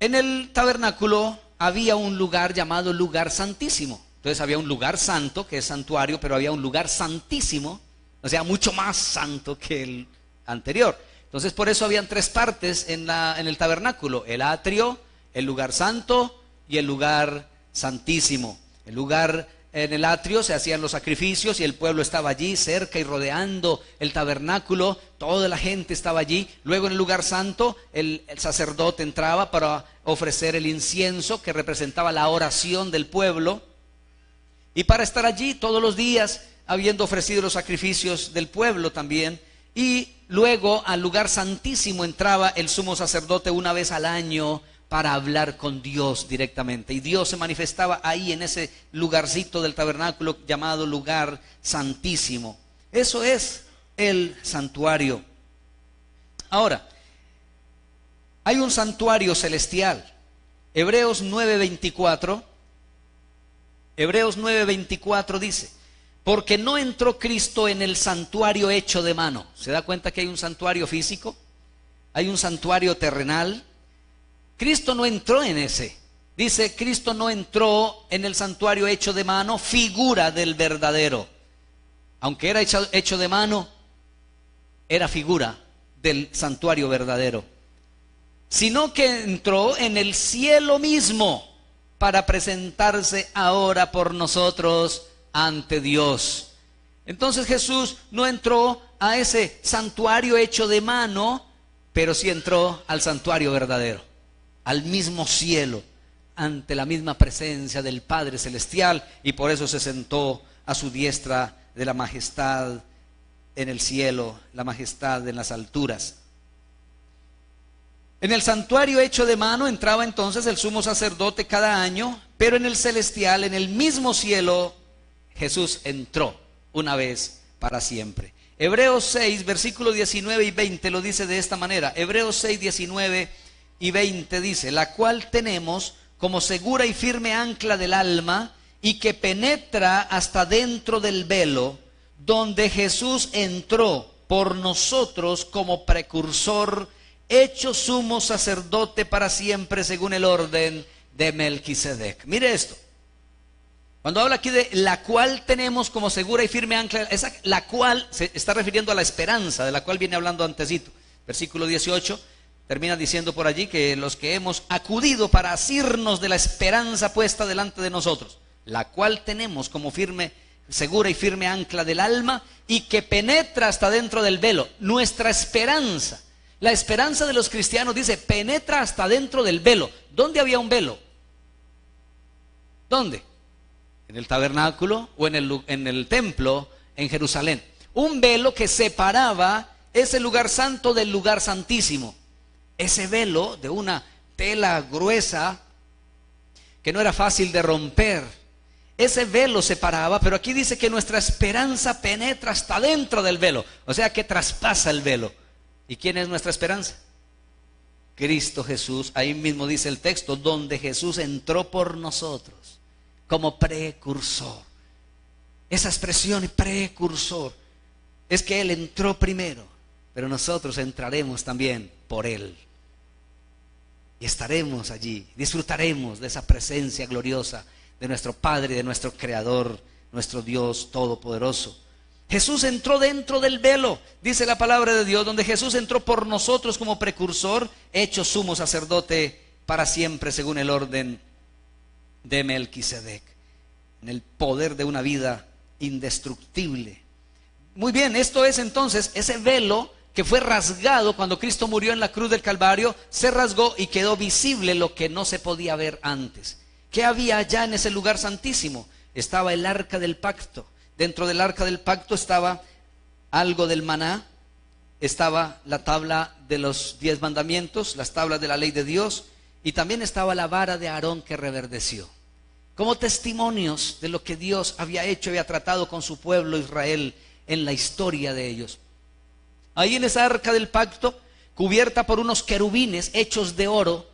En el tabernáculo había un lugar llamado lugar santísimo. Entonces había un lugar santo, que es santuario, pero había un lugar santísimo, o sea, mucho más santo que el anterior. Entonces por eso habían tres partes en el tabernáculo: el atrio, el lugar santo y el lugar santísimo. El lugar en el atrio se hacían los sacrificios y el pueblo estaba allí cerca y rodeando el tabernáculo, toda la gente estaba allí. Luego en el lugar santo el sacerdote entraba para ofrecer el incienso que representaba la oración del pueblo, y para estar allí todos los días habiendo ofrecido los sacrificios del pueblo también. Y luego al lugar santísimo entraba el sumo sacerdote una vez al año para hablar con Dios directamente, y Dios se manifestaba ahí en ese lugarcito del tabernáculo llamado lugar santísimo. Eso es el santuario. Ahora, hay un santuario celestial. Hebreos 9:24 dice: porque no entró Cristo en el santuario hecho de mano. ¿Se da cuenta que hay un santuario físico? Hay un santuario terrenal. Cristo no entró en ese. Dice: Cristo no entró en el santuario hecho de mano, figura del verdadero. Aunque era hecho de mano, era figura del santuario verdadero. Sino que entró en el cielo mismo para presentarse ahora por nosotros ante Dios. Entonces Jesús no entró a ese santuario hecho de mano, pero sí entró al santuario verdadero, al mismo cielo, ante la misma presencia del Padre Celestial, y por eso se sentó a su diestra de la majestad en el cielo, la majestad en las alturas. En el santuario hecho de mano entraba entonces el sumo sacerdote cada año, pero en el celestial, en el mismo cielo, Jesús entró una vez para siempre. Hebreos 6, versículos 19 y 20 lo dice de esta manera. Hebreos 6, 19 y 20 dice: la cual tenemos como segura y firme ancla del alma, y que penetra hasta dentro del velo, donde Jesús entró por nosotros como precursor, hecho sumo sacerdote para siempre según el orden de Melquisedec. Mire esto. Cuando habla aquí de la cual tenemos como segura y firme ancla, esa la cual se está refiriendo a la esperanza, de la cual viene hablando antesito. Versículo 18 termina diciendo por allí que los que hemos acudido para asirnos de la esperanza puesta delante de nosotros, la cual tenemos como firme, segura y firme ancla del alma, y que penetra hasta dentro del velo. Nuestra esperanza, la esperanza de los cristianos, dice, penetra hasta dentro del velo. ¿Dónde había un velo? ¿Dónde? En el tabernáculo o en el templo en Jerusalén. Un velo que separaba ese lugar santo del lugar santísimo. Ese velo de una tela gruesa que no era fácil de romper. Ese velo separaba, pero aquí dice que nuestra esperanza penetra hasta dentro del velo. O sea que traspasa el velo. ¿Y quién es nuestra esperanza? Cristo Jesús. Ahí mismo dice el texto, donde Jesús entró por nosotros como precursor. Esa expresión precursor es que Él entró primero, pero nosotros entraremos también por Él. Y estaremos allí, disfrutaremos de esa presencia gloriosa de nuestro Padre y de nuestro Creador, nuestro Dios Todopoderoso. Jesús entró dentro del velo, dice la palabra de Dios, donde Jesús entró por nosotros como precursor, hecho sumo sacerdote para siempre según el orden de Melquisedec, en el poder de una vida indestructible. Muy bien, esto es entonces ese velo que fue rasgado cuando Cristo murió en la cruz del Calvario. Se rasgó y quedó visible lo que no se podía ver antes. ¿Qué había allá en ese lugar santísimo? Estaba el arca del pacto. Dentro del arca del pacto estaba algo del maná, estaba la tabla de los 10 mandamientos, las tablas de la ley de Dios, y también estaba la vara de Aarón que reverdeció, como testimonios de lo que Dios había hecho, había tratado con su pueblo Israel en la historia de ellos. Ahí en esa arca del pacto, cubierta por unos querubines hechos de oro,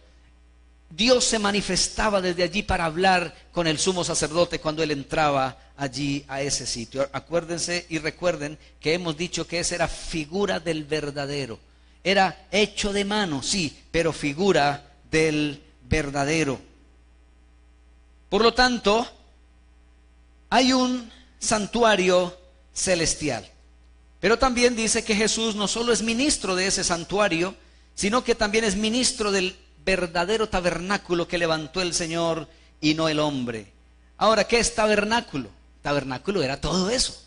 Dios se manifestaba desde allí para hablar con el sumo sacerdote cuando él entraba allí a ese sitio. Acuérdense y recuerden que hemos dicho que esa era figura del verdadero. Era hecho de mano, sí, pero figura del verdadero. Por lo tanto, hay un santuario celestial. Pero también dice que Jesús no solo es ministro de ese santuario, sino que también es ministro del verdadero tabernáculo que levantó el Señor y no el hombre. Ahora, ¿qué es tabernáculo? Tabernáculo era todo eso.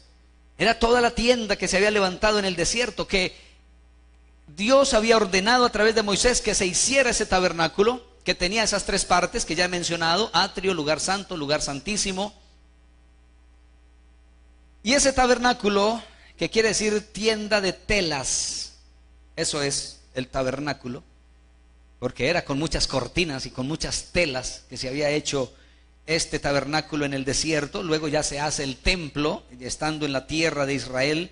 Era toda la tienda que se había levantado en el desierto, que Dios había ordenado a través de Moisés que se hiciera ese tabernáculo, que tenía esas 3 partes que ya he mencionado: atrio, lugar santo, lugar santísimo. Y ese tabernáculo, que quiere decir tienda de telas, eso es el tabernáculo, porque era con muchas cortinas y con muchas telas que se había hecho este tabernáculo en el desierto. Luego ya se hace el templo, estando en la tierra de Israel.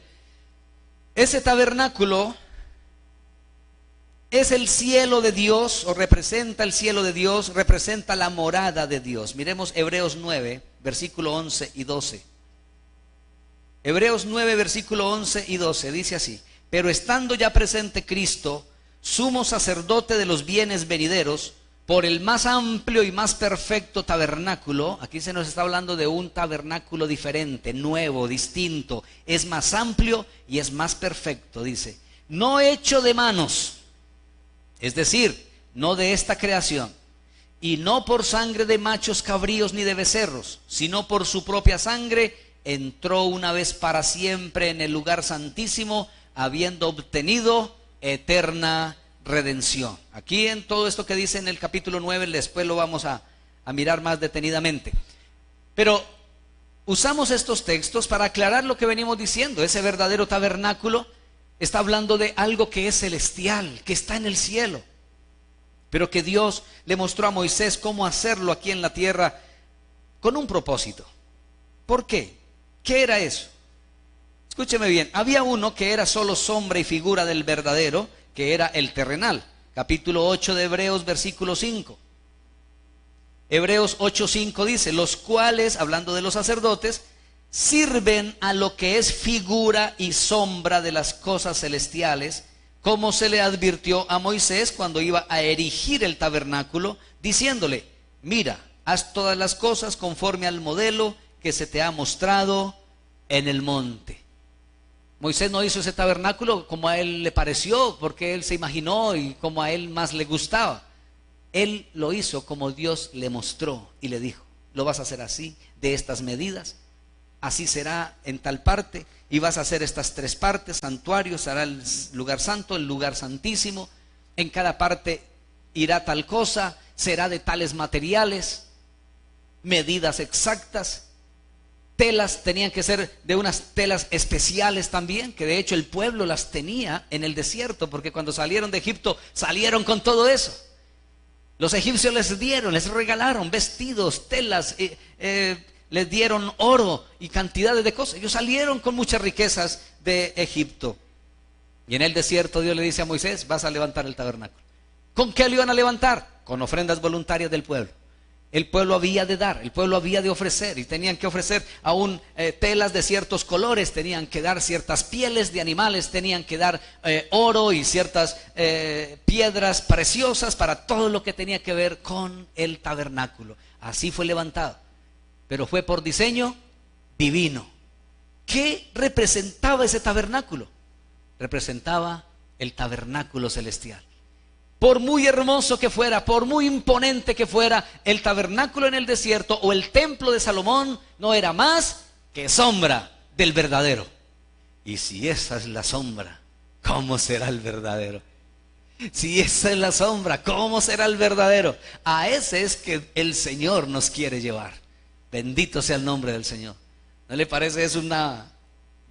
Ese tabernáculo es el cielo de Dios, o representa el cielo de Dios, representa la morada de Dios. Miremos Hebreos 9, versículo 11 y 12. Hebreos 9, versículo 11 y 12, dice así: pero estando ya presente Cristo, sumo sacerdote de los bienes venideros, por el más amplio y más perfecto tabernáculo. Aquí se nos está hablando de un tabernáculo diferente, nuevo, distinto. Es más amplio y es más perfecto, dice, no hecho de manos, es decir, no de esta creación, y no por sangre de machos cabríos ni de becerros, sino por su propia sangre, entró una vez para siempre en el lugar santísimo, habiendo obtenido eterna redención. Aquí en todo esto que dice en el capítulo 9, después lo vamos a mirar más detenidamente. Pero usamos estos textos para aclarar lo que venimos diciendo. Ese verdadero tabernáculo está hablando de algo que es celestial, que está en el cielo, pero que Dios le mostró a Moisés cómo hacerlo aquí en la tierra con un propósito. ¿Por qué? ¿Qué era eso? Escúcheme bien, había uno que era solo sombra y figura del verdadero, que era el terrenal. capítulo 8 de Hebreos, versículo 5. Hebreos 8:5 dice: los cuales, hablando de los sacerdotes, sirven a lo que es figura y sombra de las cosas celestiales, como se le advirtió a Moisés cuando iba a erigir el tabernáculo, diciéndole: mira, haz todas las cosas conforme al modelo que se te ha mostrado en el monte. Moisés no hizo ese tabernáculo como a él le pareció, porque él se imaginó y como a él más le gustaba. Él lo hizo como Dios le mostró y le dijo: lo vas a hacer así, de estas medidas, así será en tal parte, y vas a hacer estas 3 partes: santuario, será el lugar santo, el lugar santísimo, en cada parte irá tal cosa, será de tales materiales, medidas exactas. Telas tenían que ser de unas telas especiales también, que de hecho el pueblo las tenía en el desierto, porque cuando salieron de Egipto salieron con todo eso. Los egipcios les dieron, les regalaron vestidos, telas, les dieron oro y cantidades de cosas. Ellos salieron con muchas riquezas de Egipto. Y en el desierto Dios le dice a Moisés: vas a levantar el tabernáculo. ¿Con qué lo iban a levantar? Con ofrendas voluntarias del pueblo. El pueblo había de dar, el pueblo había de ofrecer, y tenían que ofrecer aún telas de ciertos colores, tenían que dar ciertas pieles de animales, tenían que dar oro y ciertas piedras preciosas para todo lo que tenía que ver con el tabernáculo. Así fue levantado, pero fue por diseño divino. ¿Qué representaba ese tabernáculo? Representaba el tabernáculo celestial. Por muy hermoso que fuera, por muy imponente que fuera, el tabernáculo en el desierto o el templo de Salomón no era más que sombra del verdadero. Y si esa es la sombra, ¿cómo será el verdadero? Si esa es la sombra, ¿cómo será el verdadero? A ese es que el Señor nos quiere llevar. Bendito sea el nombre del Señor. ¿No le parece? Es una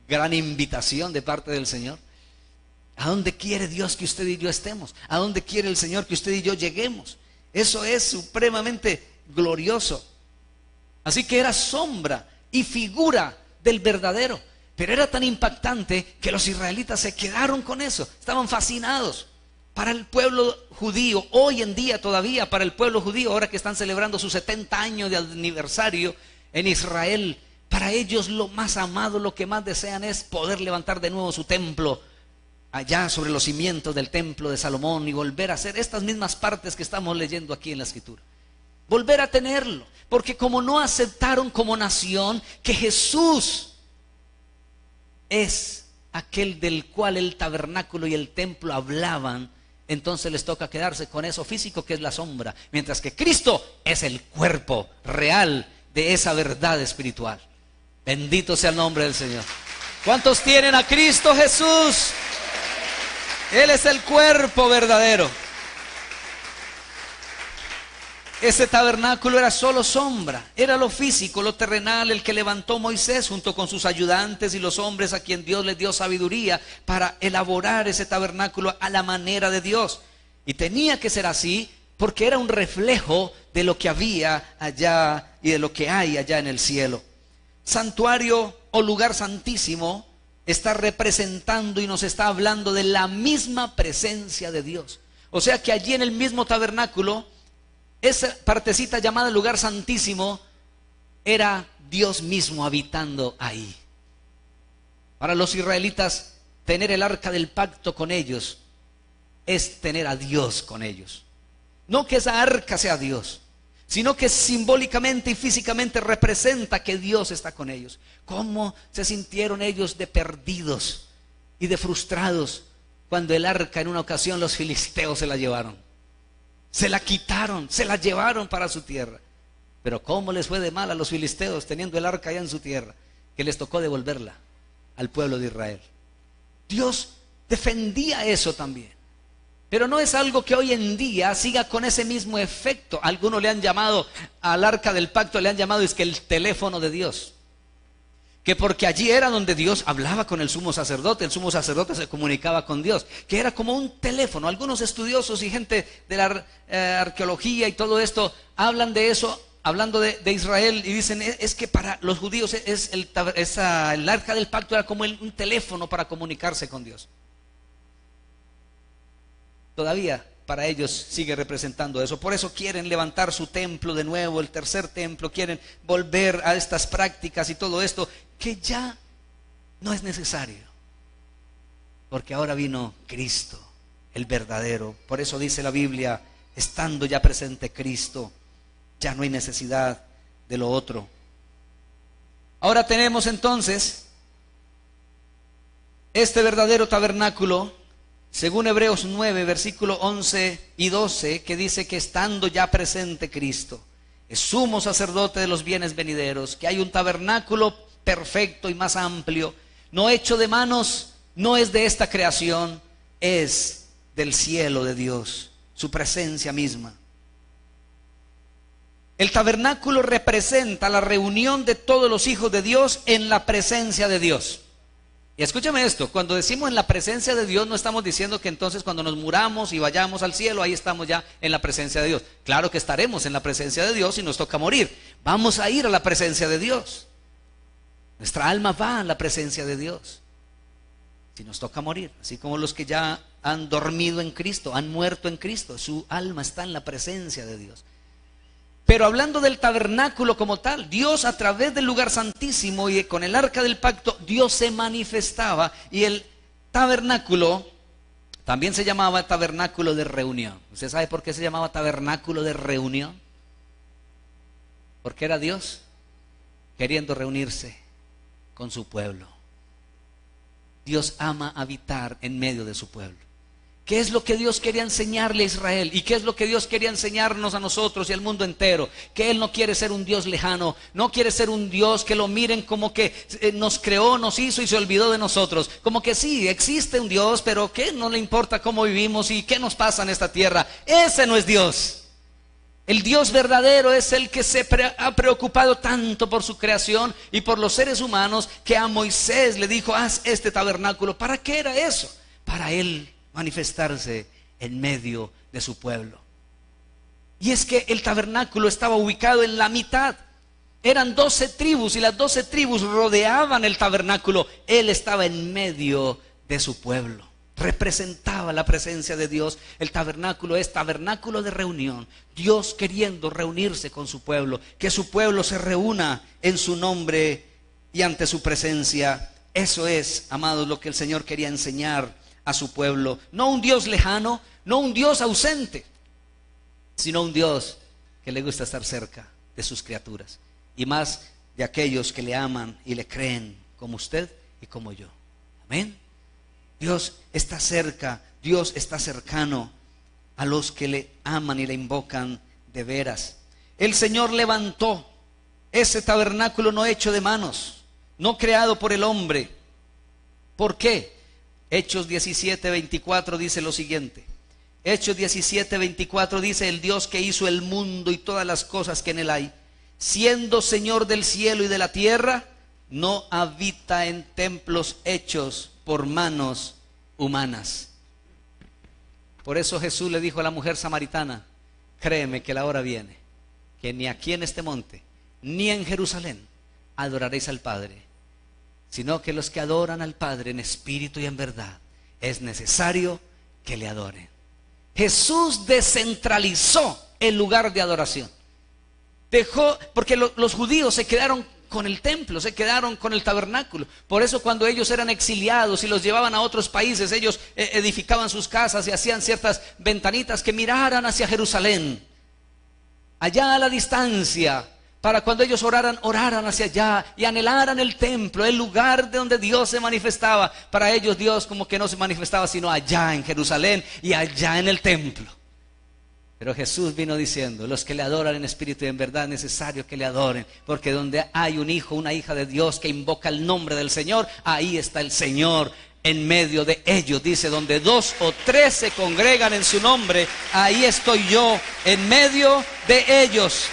gran invitación de parte del Señor. ¿A dónde quiere Dios que usted y yo estemos? ¿A dónde quiere el Señor que usted y yo lleguemos? Eso es supremamente glorioso. Así que era sombra y figura del verdadero. Pero era tan impactante que los israelitas se quedaron con eso. Estaban fascinados. Para el pueblo judío, hoy en día todavía para el pueblo judío, ahora que están celebrando sus 70 años de aniversario en Israel, para ellos lo más amado, lo que más desean es poder levantar de nuevo su templo allá sobre los cimientos del templo de Salomón y volver a hacer estas mismas partes que estamos leyendo aquí en la Escritura. Volver a tenerlo, porque como no aceptaron como nación que Jesús es aquel del cual el tabernáculo y el templo hablaban, entonces les toca quedarse con eso físico que es la sombra, mientras que Cristo es el cuerpo real de esa verdad espiritual. Bendito sea el nombre del Señor. ¿Cuántos tienen a Cristo Jesús? Él es el cuerpo verdadero. Ese tabernáculo era solo sombra, era lo físico, lo terrenal, el que levantó Moisés junto con sus ayudantes y los hombres a quien Dios les dio sabiduría para elaborar ese tabernáculo a la manera de Dios. Y tenía que ser así porque era un reflejo de lo que había allá y de lo que hay allá en el cielo. Santuario o lugar santísimo está representando y nos está hablando de la misma presencia de Dios. O sea que allí en el mismo tabernáculo, esa partecita llamada lugar santísimo, era Dios mismo habitando ahí. Para los israelitas, tener el arca del pacto con ellos es tener a Dios con ellos. No que esa arca sea Dios, sino que simbólicamente y físicamente representa que Dios está con ellos. ¿Cómo se sintieron ellos de perdidos y de frustrados cuando el arca en una ocasión los filisteos se la llevaron? Se la quitaron, se la llevaron para su tierra. Pero ¿cómo les fue de mal a los filisteos teniendo el arca allá en su tierra? Que les tocó devolverla al pueblo de Israel. Dios defendía eso también. Pero no es algo que hoy en día siga con ese mismo efecto. Algunos le han llamado al arca del pacto, le han llamado es que el teléfono de Dios. Que porque allí era donde Dios hablaba con el sumo sacerdote se comunicaba con Dios. Que era como un teléfono. Algunos estudiosos y gente de la arqueología y todo esto hablan de eso, hablando de Israel, y dicen es que para los judíos el arca del pacto era como un teléfono para comunicarse con Dios. Todavía para ellos sigue representando eso. Por eso quieren levantar su templo de nuevo, el tercer templo, quieren volver a estas prácticas y todo esto, que ya no es necesario, porque ahora vino Cristo, el verdadero. Por eso dice la Biblia, estando ya presente Cristo, ya no hay necesidad de lo otro. Ahora tenemos entonces este verdadero tabernáculo, según Hebreos 9, versículo 11 y 12, que dice que estando ya presente Cristo, es sumo sacerdote de los bienes venideros, que hay un tabernáculo perfecto y más amplio, no hecho de manos, no es de esta creación, es del cielo de Dios, su presencia misma. El tabernáculo representa la reunión de todos los hijos de Dios en la presencia de Dios. Y escúchame esto, cuando decimos en la presencia de Dios, no estamos diciendo que entonces cuando nos muramos y vayamos al cielo, ahí estamos ya en la presencia de Dios. Claro que estaremos en la presencia de Dios si nos toca morir. Vamos a ir a la presencia de Dios. Nuestra alma va a la presencia de Dios si nos toca morir. Así como los que ya han dormido en Cristo, han muerto en Cristo, su alma está en la presencia de Dios. Pero hablando del tabernáculo como tal, Dios a través del lugar santísimo y con el arca del pacto, Dios se manifestaba, y el tabernáculo también se llamaba tabernáculo de reunión. ¿Usted sabe por qué se llamaba tabernáculo de reunión? Porque era Dios queriendo reunirse con su pueblo. Dios ama habitar en medio de su pueblo. ¿Qué es lo que Dios quería enseñarle a Israel? ¿Y qué es lo que Dios quería enseñarnos a nosotros y al mundo entero? Que Él no quiere ser un Dios lejano, no quiere ser un Dios que lo miren como que nos creó, nos hizo y se olvidó de nosotros. Como que sí, existe un Dios, pero que no le importa cómo vivimos y qué nos pasa en esta tierra. Ese no es Dios. El Dios verdadero es el que se ha preocupado tanto por su creación y por los seres humanos, que a Moisés le dijo, haz este tabernáculo. ¿Para qué era eso? Para Él manifestarse en medio de su pueblo. Y es que el tabernáculo estaba ubicado en la mitad. Eran 12 tribus y las 12 tribus rodeaban el tabernáculo. Él estaba en medio de su pueblo. Representaba la presencia de Dios. El tabernáculo es tabernáculo de reunión. Dios queriendo reunirse con su pueblo. Que su pueblo se reúna en su nombre y ante su presencia. Eso es, amados, lo que el Señor quería enseñar a su pueblo. No un Dios lejano, no un Dios ausente, sino un Dios que le gusta estar cerca de sus criaturas, y más de aquellos que le aman y le creen, como usted y como yo. Amén. Dios está cerca, Dios está cercano a los que le aman y le invocan de veras. El Señor levantó ese tabernáculo no hecho de manos, no creado por el hombre. ¿Por qué? Hechos 17:24 dice lo siguiente. Hechos 17:24 dice: el Dios que hizo el mundo y todas las cosas que en él hay, siendo Señor del cielo y de la tierra, no habita en templos hechos por manos humanas. Por eso Jesús le dijo a la mujer samaritana: créeme que la hora viene, que ni aquí en este monte, ni en Jerusalén adoraréis al Padre, sino que los que adoran al Padre en espíritu y en verdad, es necesario que le adoren. Jesús descentralizó el lugar de adoración. Dejó, porque los judíos se quedaron con el templo, se quedaron con el tabernáculo. Por eso cuando ellos eran exiliados y los llevaban a otros países, ellos edificaban sus casas y hacían ciertas ventanitas que miraran hacia Jerusalén, allá a la distancia, para cuando ellos oraran hacia allá y anhelaran el templo, el lugar de donde Dios se manifestaba. Para ellos Dios como que no se manifestaba sino allá en Jerusalén y allá en el templo. Pero Jesús vino diciendo: los que le adoran en espíritu y en verdad, es necesario que le adoren, porque donde hay un hijo, una hija de Dios que invoca el nombre del Señor, ahí está el Señor en medio de ellos. Dice: donde 2 o 3 se congregan en su nombre, ahí estoy yo en medio de ellos.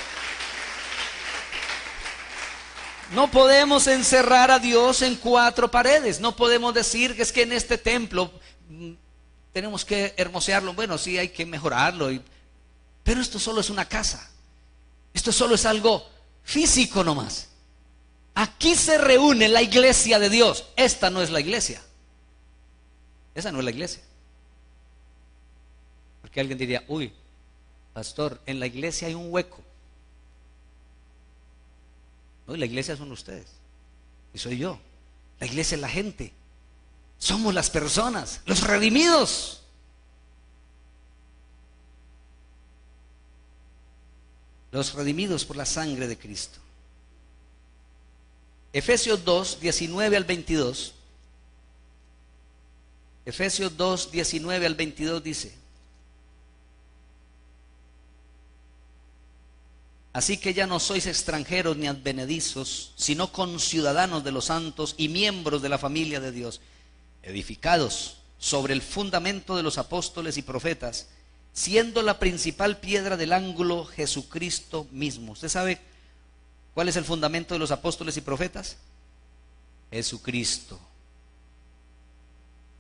No podemos encerrar a Dios en 4 paredes. No podemos decir que es que en este templo tenemos que hermosearlo. Bueno, sí, hay que mejorarlo, pero esto solo es una casa. Esto solo es algo físico nomás. Aquí se reúne la iglesia de Dios. Esta no es la iglesia. Esa no es la iglesia. Porque alguien diría, uy, pastor, en la iglesia hay un hueco. No, la iglesia son ustedes y soy yo. La iglesia es la gente. Somos las personas, los redimidos. Los redimidos por la sangre de Cristo. Efesios 2, 19 al 22. Efesios 2, 19 al 22 dice: así que ya no sois extranjeros ni advenedizos, sino conciudadanos de los santos y miembros de la familia de Dios, edificados sobre el fundamento de los apóstoles y profetas, siendo la principal piedra del ángulo Jesucristo mismo. ¿Usted sabe cuál es el fundamento de los apóstoles y profetas? Jesucristo.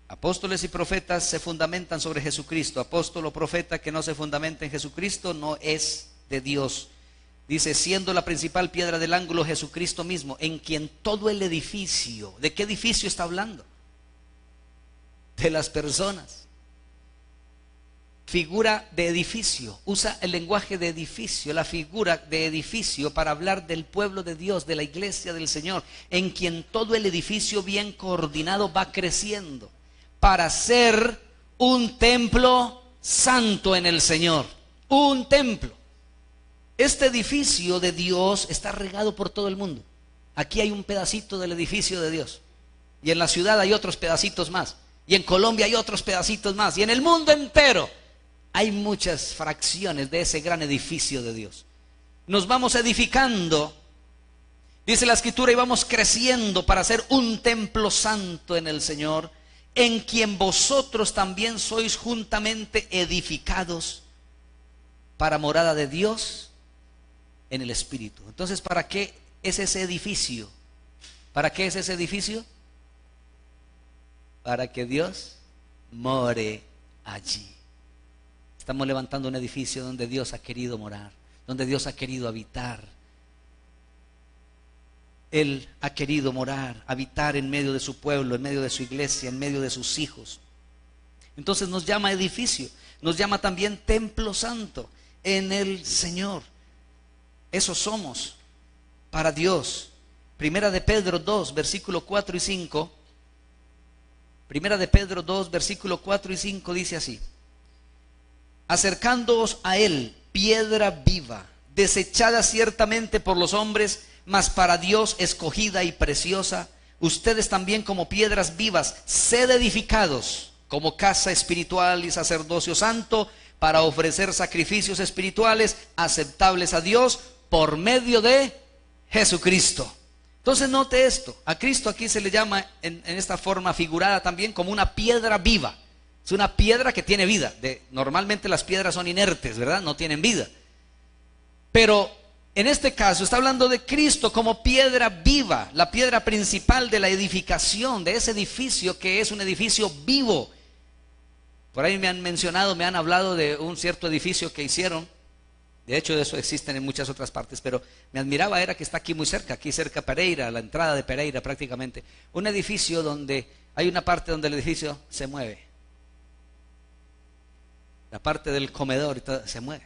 Apóstoles y profetas se fundamentan sobre Jesucristo. Apóstol o profeta que no se fundamenta en Jesucristo no es de Dios. Dice, siendo la principal piedra del ángulo Jesucristo mismo, en quien todo el edificio, ¿de qué edificio está hablando? De las personas. Figura de edificio, usa el lenguaje de edificio, la figura de edificio para hablar del pueblo de Dios, de la iglesia del Señor, en quien todo el edificio bien coordinado va creciendo para ser un templo santo en el Señor. Un templo. Este edificio de Dios está regado por todo el mundo. Aquí hay un pedacito del edificio de Dios, y en la ciudad hay otros pedacitos más, y en Colombia hay otros pedacitos más, y en el mundo entero hay muchas fracciones de ese gran edificio de Dios. Nos vamos edificando, dice la Escritura, y vamos creciendo para ser un templo santo en el Señor, en quien vosotros también sois juntamente edificados para morada de Dios en el Espíritu. Entonces, ¿para qué es ese edificio? ¿Para qué es ese edificio? Para que Dios more allí. Estamos levantando un edificio donde Dios ha querido morar, donde Dios ha querido habitar. Él ha querido morar, habitar en medio de su pueblo, en medio de su iglesia, en medio de sus hijos. Entonces nos llama edificio, nos llama también templo santo en el Señor. Eso somos para Dios. Primera de Pedro 2, versículo 4 y 5. Primera de Pedro 2, versículo 4 y 5 dice así: acercándoos a Él, piedra viva, desechada ciertamente por los hombres, mas para Dios escogida y preciosa, ustedes también como piedras vivas, sed edificados como casa espiritual y sacerdocio santo, para ofrecer sacrificios espirituales aceptables a Dios por medio de Jesucristo. Entonces note esto, a Cristo aquí se le llama en esta forma figurada también como una piedra viva. Es una piedra que tiene vida. Normalmente las piedras son inertes, ¿verdad? No tienen vida. Pero en este caso está hablando de Cristo como piedra viva, la piedra principal de la edificación, de ese edificio que es un edificio vivo. Por ahí me han hablado de un cierto edificio que hicieron. De hecho, de eso existen en muchas otras partes, pero me admiraba era que está aquí muy cerca, aquí cerca de Pereira, la entrada de Pereira prácticamente. Un edificio donde hay una parte donde el edificio se mueve. La parte del comedor y todo se mueve.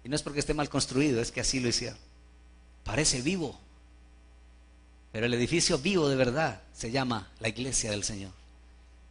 Y no es porque esté mal construido, es que así lo hicieron. Parece vivo, pero el edificio vivo de verdad se llama la iglesia del Señor.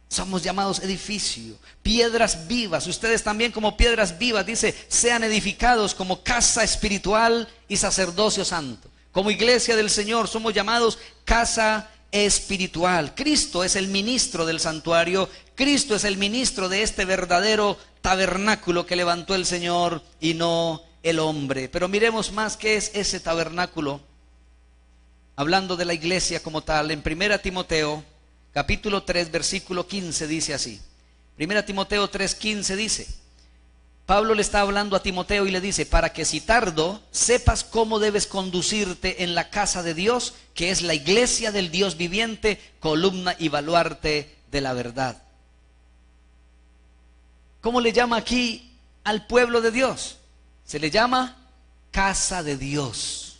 Somos llamados edificio, piedras vivas. Ustedes también como piedras vivas, dice, sean edificados como casa espiritual y sacerdocio santo. Como iglesia del Señor somos llamados casa espiritual. Cristo es el ministro del santuario. Cristo es el ministro de este verdadero tabernáculo que levantó el Señor y no el hombre. Pero miremos más qué es ese tabernáculo, hablando de la iglesia como tal. En 1 Timoteo capítulo 3 versículo 15 dice así. 1 Timoteo 3:15 dice, Pablo le está hablando a Timoteo y le dice, para que si tardo sepas cómo debes conducirte en la casa de Dios, que es la iglesia del Dios viviente, columna y baluarte de la verdad. ¿Cómo le llama aquí al pueblo de Dios? Se le llama casa de Dios.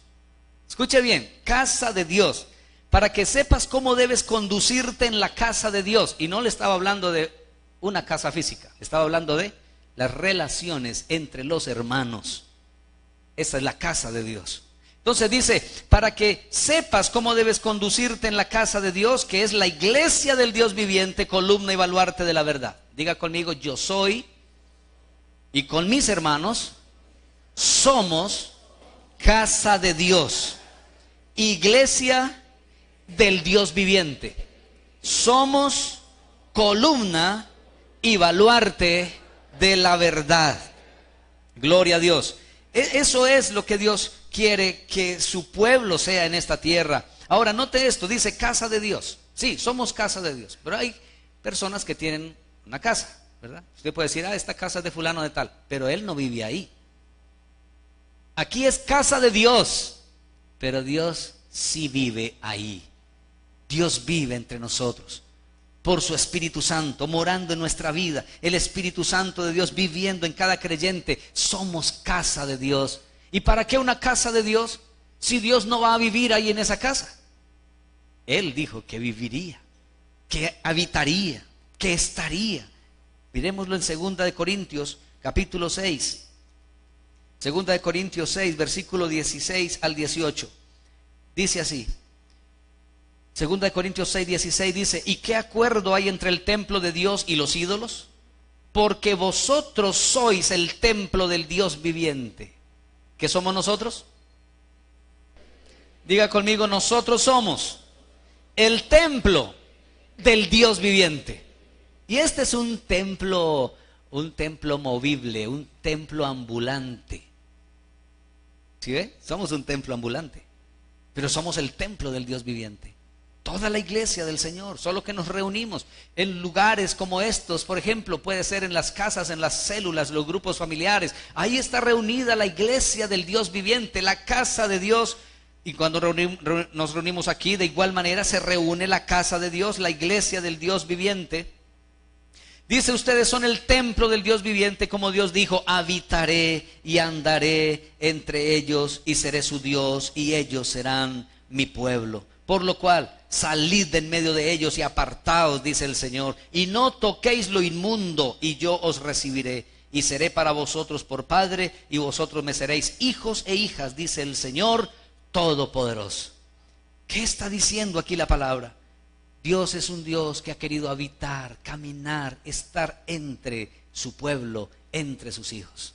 Escuche bien, casa de Dios. Para que sepas cómo debes conducirte en la casa de Dios. Y no le estaba hablando de una casa física. Estaba hablando de las relaciones entre los hermanos. Esa es la casa de Dios. Entonces dice, para que sepas cómo debes conducirte en la casa de Dios, que es la iglesia del Dios viviente, columna y baluarte de la verdad. Diga conmigo, yo soy, y con mis hermanos, somos casa de Dios, iglesia del Dios viviente. Somos columna y baluarte de la verdad. Gloria a Dios. Eso es lo que Dios quiere que su pueblo sea en esta tierra. Ahora note esto, dice casa de Dios. Sí, somos casa de Dios, pero hay personas que tienen una casa, ¿verdad? Usted puede decir, esta casa es de fulano de tal, pero él no vive ahí. Aquí es casa de Dios, pero Dios sí vive ahí. Dios vive entre nosotros por su Espíritu Santo, morando en nuestra vida. El Espíritu Santo de Dios viviendo en cada creyente. Somos casa de Dios. ¿Y para qué una casa de Dios si Dios no va a vivir ahí en esa casa? Él dijo que viviría, que habitaría, que estaría. Miremoslo en 2 de Corintios capítulo 6. 2 de Corintios 6, versículo 16 al 18. Dice así. 2 de Corintios 6, 16 dice, ¿y qué acuerdo hay entre el templo de Dios y los ídolos? Porque vosotros sois el templo del Dios viviente. ¿Qué somos nosotros? Diga conmigo, nosotros somos el templo del Dios viviente. Y este es un templo movible, un templo ambulante. ¿Sí ve? Somos un templo ambulante, pero somos el templo del Dios viviente. Toda la iglesia del Señor, solo que nos reunimos en lugares como estos, por ejemplo, puede ser en las casas, en las células, los grupos familiares. Ahí está reunida la iglesia del Dios viviente, la casa de Dios. Y cuando nos reunimos aquí, de igual manera se reúne la casa de Dios, la iglesia del Dios viviente. Dice, ustedes son el templo del Dios viviente, como Dios dijo, habitaré y andaré entre ellos y seré su Dios y ellos serán mi pueblo. Por lo cual, salid de en medio de ellos y apartaos, dice el Señor, y no toquéis lo inmundo, y yo os recibiré, y seré para vosotros por Padre, y vosotros me seréis hijos e hijas, dice el Señor Todopoderoso. ¿Qué está diciendo aquí la palabra? Dios es un Dios que ha querido habitar, caminar, estar entre su pueblo, entre sus hijos.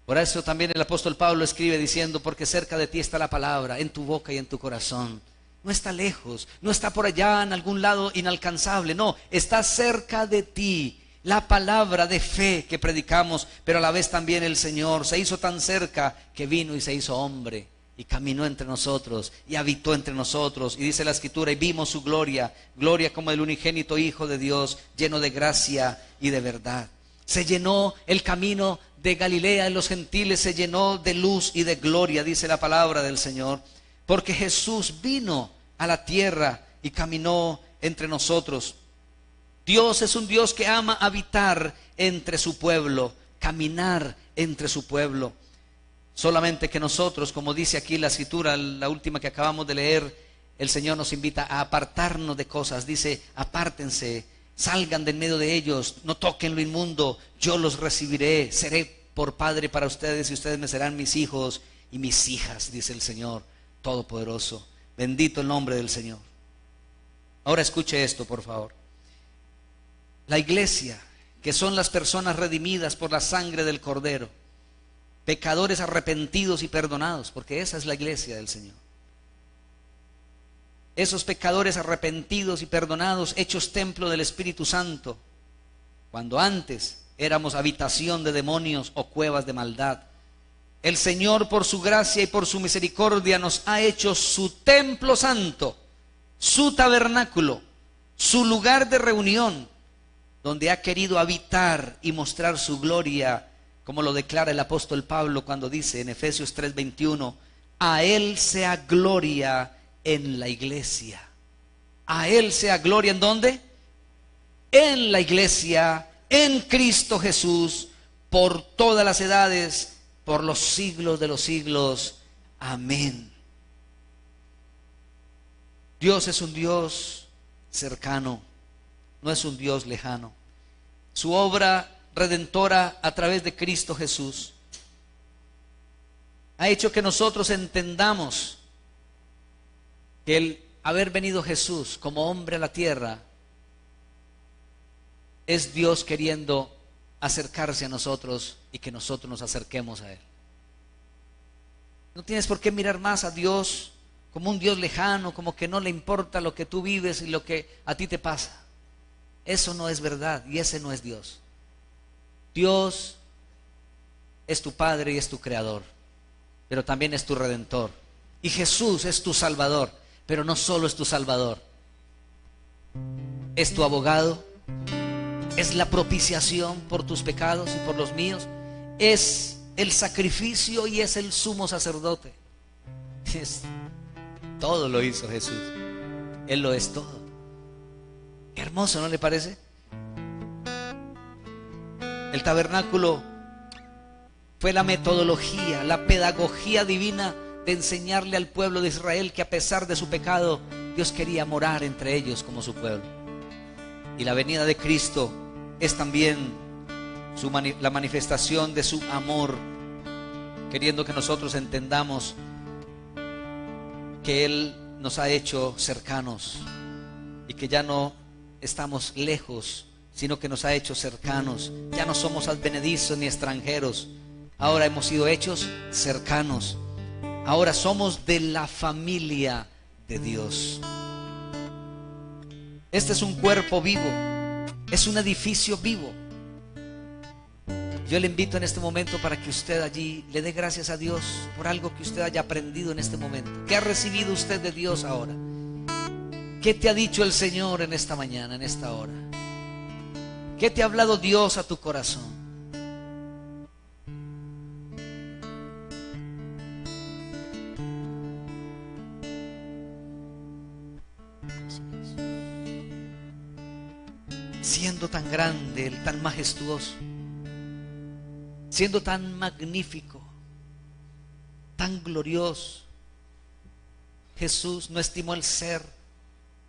Por eso también el apóstol Pablo escribe diciendo, porque cerca de ti está la palabra, en tu boca y en tu corazón. No está lejos, no está por allá en algún lado inalcanzable, no, está cerca de ti. La palabra de fe que predicamos, pero a la vez también el Señor se hizo tan cerca que vino y se hizo hombre y caminó entre nosotros y habitó entre nosotros. Y dice la Escritura, y vimos su gloria, gloria como el unigénito Hijo de Dios, lleno de gracia y de verdad. Se llenó el camino de Galilea en los gentiles, se llenó de luz y de gloria, dice la palabra del Señor, porque Jesús vino a la tierra y caminó entre nosotros. Dios es un Dios que ama habitar entre su pueblo, caminar entre su pueblo. Solamente que nosotros, como dice aquí la Escritura, la última que acabamos de leer, el Señor nos invita a apartarnos de cosas. Dice, apártense, salgan de en medio de ellos, no toquen lo inmundo, yo los recibiré, seré por Padre para ustedes y ustedes me serán mis hijos y mis hijas, dice el Señor Todopoderoso. Bendito el nombre del Señor. Ahora escuche esto, por favor. La iglesia, que son las personas redimidas por la sangre del Cordero, pecadores arrepentidos y perdonados, porque esa es la iglesia del Señor. Esos pecadores arrepentidos y perdonados, hechos templo del Espíritu Santo, cuando antes éramos habitación de demonios o cuevas de maldad. El Señor, por su gracia y por su misericordia, nos ha hecho su templo santo, su tabernáculo, su lugar de reunión, donde ha querido habitar y mostrar su gloria, como lo declara el apóstol Pablo cuando dice en Efesios 3:21, a Él sea gloria en la iglesia. A Él sea gloria, ¿en dónde? En la iglesia, en Cristo Jesús, por todas las edades, por los siglos de los siglos. Amén. Dios es un Dios cercano, no es un Dios lejano. su obra redentora a través de Cristo Jesús, ha hecho que nosotros entendamos que el haber venido Jesús como hombre a la tierra es Dios queriendo acercarse a nosotros y que nosotros nos acerquemos a Él. No tienes por qué mirar más a Dios como un Dios lejano, como que no le importa lo que tú vives y lo que a ti te pasa. Eso no es verdad y ese no es Dios. Dios es tu Padre y es tu Creador, pero también es tu Redentor. Y Jesús es tu Salvador, pero no solo es tu Salvador, es tu abogado, es la propiciación por tus pecados y por los míos, es el sacrificio y es el sumo sacerdote. Todo lo hizo Jesús, Él lo es todo. Qué hermoso, ¿no le parece? El tabernáculo fue la metodología, la pedagogía divina de enseñarle al pueblo de Israel que a pesar de su pecado, Dios quería morar entre ellos como su pueblo. Y la venida de Cristo es también la manifestación de su amor, queriendo que nosotros entendamos que Él nos ha hecho cercanos y que ya no estamos lejos, sino que nos ha hecho cercanos. Ya no somos advenedizos ni extranjeros, ahora hemos sido hechos cercanos. Ahora somos de la familia de Dios. Este es un cuerpo vivo, es un edificio vivo. Yo le invito en este momento para que usted allí le dé gracias a Dios por algo que usted haya aprendido en este momento. ¿Qué ha recibido usted de Dios ahora? ¿Qué te ha dicho el Señor en esta mañana, en esta hora? ¿Qué te ha hablado Dios a tu corazón? Siendo tan grande, tan majestuoso, siendo tan magnífico, tan glorioso, Jesús no estimó el ser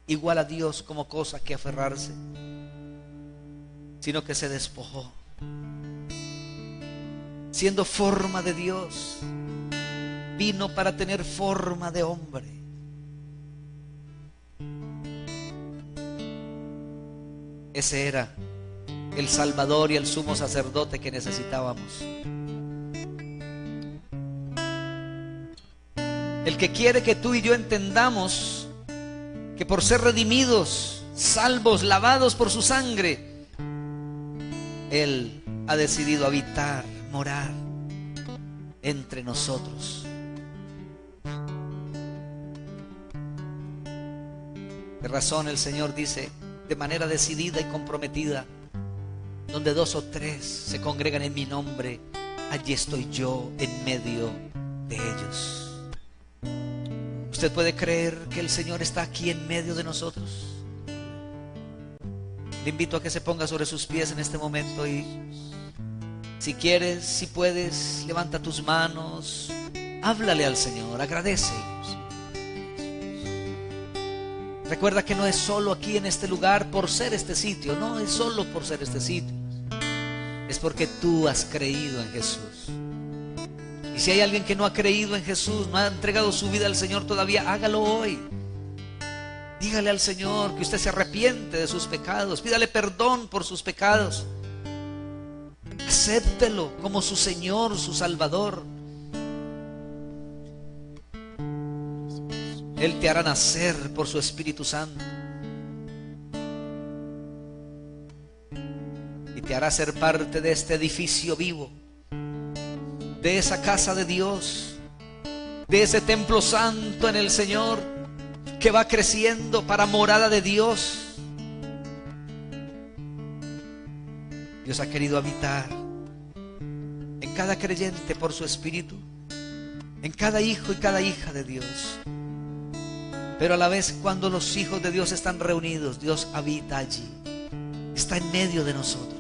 igual a Dios como cosa que aferrarse, sino que se despojó, siendo forma de Dios, vino para tener forma de hombre. Ese era el Salvador y el sumo sacerdote que necesitábamos. El que quiere que tú y yo entendamos que por ser redimidos, salvos, lavados por su sangre, Él ha decidido habitar, morar entre nosotros. De razón el Señor dice de manera decidida y comprometida: donde 2 o 3 se congregan en mi nombre, allí estoy yo en medio de ellos. ¿Usted puede creer que el Señor está aquí en medio de nosotros? Le invito a que se ponga sobre sus pies en este momento y si quieres, si puedes, levanta tus manos, háblale al Señor, agradece. Recuerda que no es solo aquí en este lugar por ser este sitio, no es solo por ser este sitio, es porque tú has creído en Jesús. Y si hay alguien que no ha creído en Jesús, no ha entregado su vida al Señor todavía, hágalo hoy. Dígale al Señor que usted se arrepiente de sus pecados, pídale perdón por sus pecados, acéptelo como su Señor, su Salvador. Él te hará nacer por su Espíritu Santo y te hará ser parte de este edificio vivo, de esa casa de Dios, de ese templo santo en el Señor que va creciendo para morada de Dios. Dios ha querido habitar en cada creyente por su Espíritu, en cada hijo y cada hija de Dios. Pero a la vez, cuando los hijos de Dios están reunidos, Dios habita allí, está en medio de nosotros.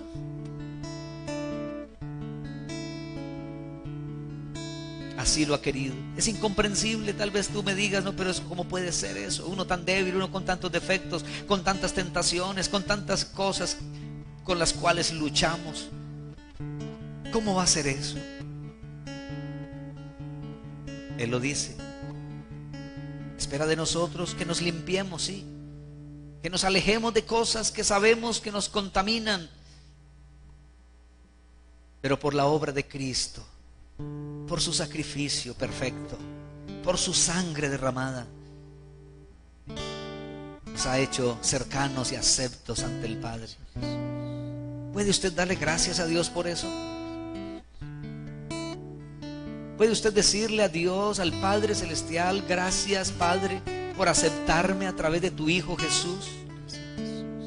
Así lo ha querido. Es incomprensible, tal vez tú me digas, no, pero ¿cómo puede ser eso? Uno tan débil, uno con tantos defectos, con tantas tentaciones, con tantas cosas. con las cuales luchamos. ¿Cómo va a ser eso? Él lo dice. Espera de nosotros que nos limpiemos, sí, que nos alejemos de cosas que sabemos que nos contaminan, pero por la obra de Cristo, por su sacrificio perfecto, por su sangre derramada, nos ha hecho cercanos y aceptos ante el Padre. ¿Puede usted darle gracias a Dios por eso? ¿Puede usted decirle a Dios, al Padre Celestial: gracias, Padre, por aceptarme a través de tu Hijo Jesús?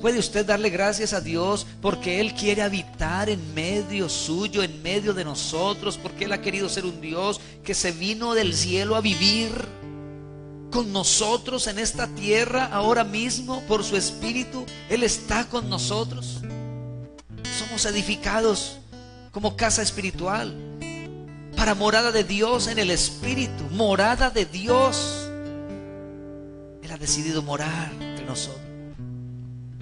¿Puede usted darle gracias a Dios porque Él quiere habitar en medio suyo, en medio de nosotros? Porque Él ha querido ser un Dios que se vino del cielo a vivir con nosotros en esta tierra ahora mismo. Por su Espíritu Él está con nosotros. Somos edificados como casa espiritual para morada de Dios en el Espíritu, morada de Dios. Él ha decidido morar entre nosotros.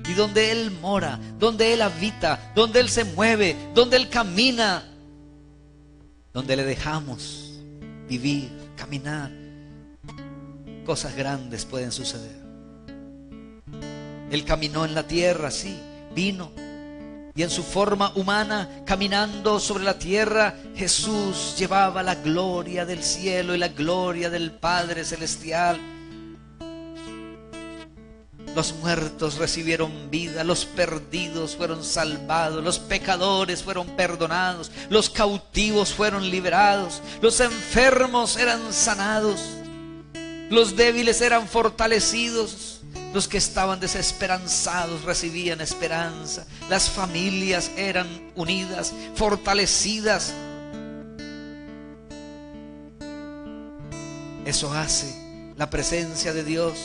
Y donde Él mora, donde Él habita, donde Él se mueve, donde Él camina, donde le dejamos vivir, caminar, cosas grandes pueden suceder. Él caminó en la tierra, sí, vino. Y en su forma humana, caminando sobre la tierra, Jesús llevaba la gloria del cielo y la gloria del Padre Celestial. Los muertos recibieron vida, los perdidos fueron salvados, los pecadores fueron perdonados, los cautivos fueron liberados, los enfermos eran sanados, los débiles eran fortalecidos. Los que estaban desesperanzados recibían esperanza. Las familias eran unidas, fortalecidas. Eso hace la presencia de Dios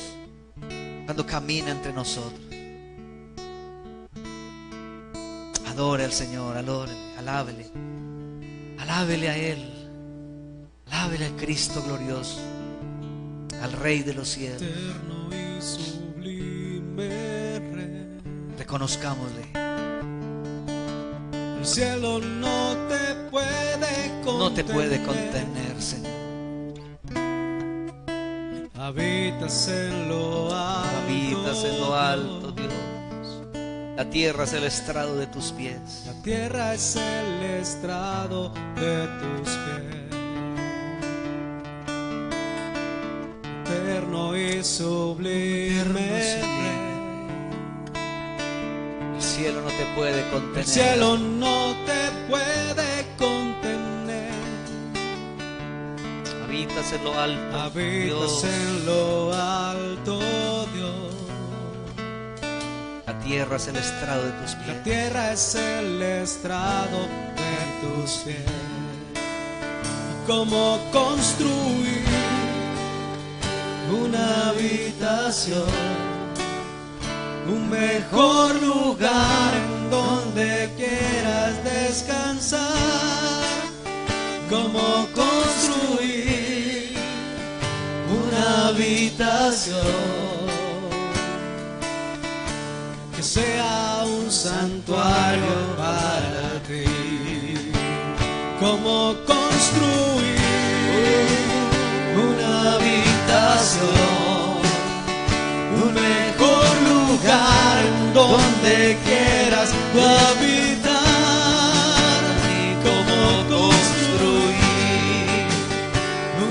cuando camina entre nosotros. Adore al Señor, alábele, alábele a Él, alábele a Cristo glorioso, al Rey de los cielos. Reconozcámosle. El cielo no te puede contener, Señor. Habitas en lo alto, Dios. La tierra es el estrado de tus pies. La tierra es el estrado de tus pies. Eterno y sublime. El cielo no te puede contener. El cielo no te puede contener. Habitas en lo alto, habitas Dios. En lo alto, Dios. La tierra es el estrado de tus pies. La tierra es el estrado de tus pies. ¿Y cómo construir una habitación? Un mejor lugar en donde quieras descansar. Cómo construir una habitación que sea un santuario para ti. Cómo construir una habitación, un mejor lugar en donde quieras tú habitar. Y cómo construir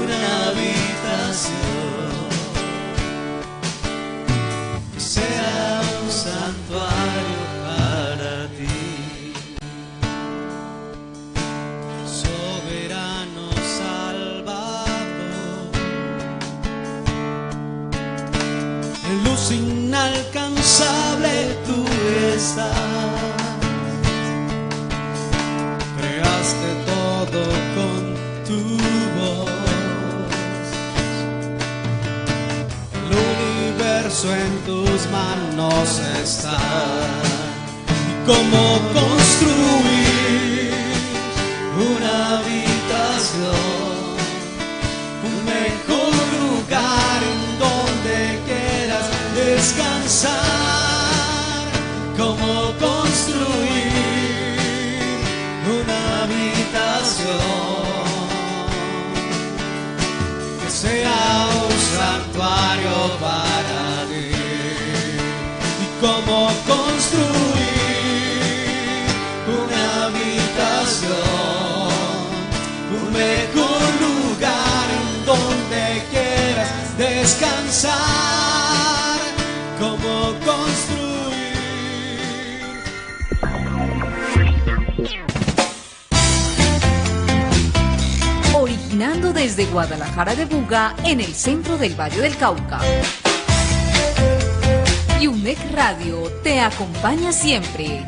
una habitación que sea un santuario para ti. Soberano Salvador, en luz inalcanzable tú estás. Creaste todo con tu voz. El universo en tus manos está. ¿Y cómo construir una habitación? Un mejor lugar en donde quieras descansar. Cómo construir habitación que sea un santuario para ti. ¿Y cómo construir una habitación, un mejor lugar en donde quieras descansar? ¿Cómo construir? Originando desde Guadalajara de Buga, en el centro del Valle del Cauca. UNEC Radio te acompaña siempre.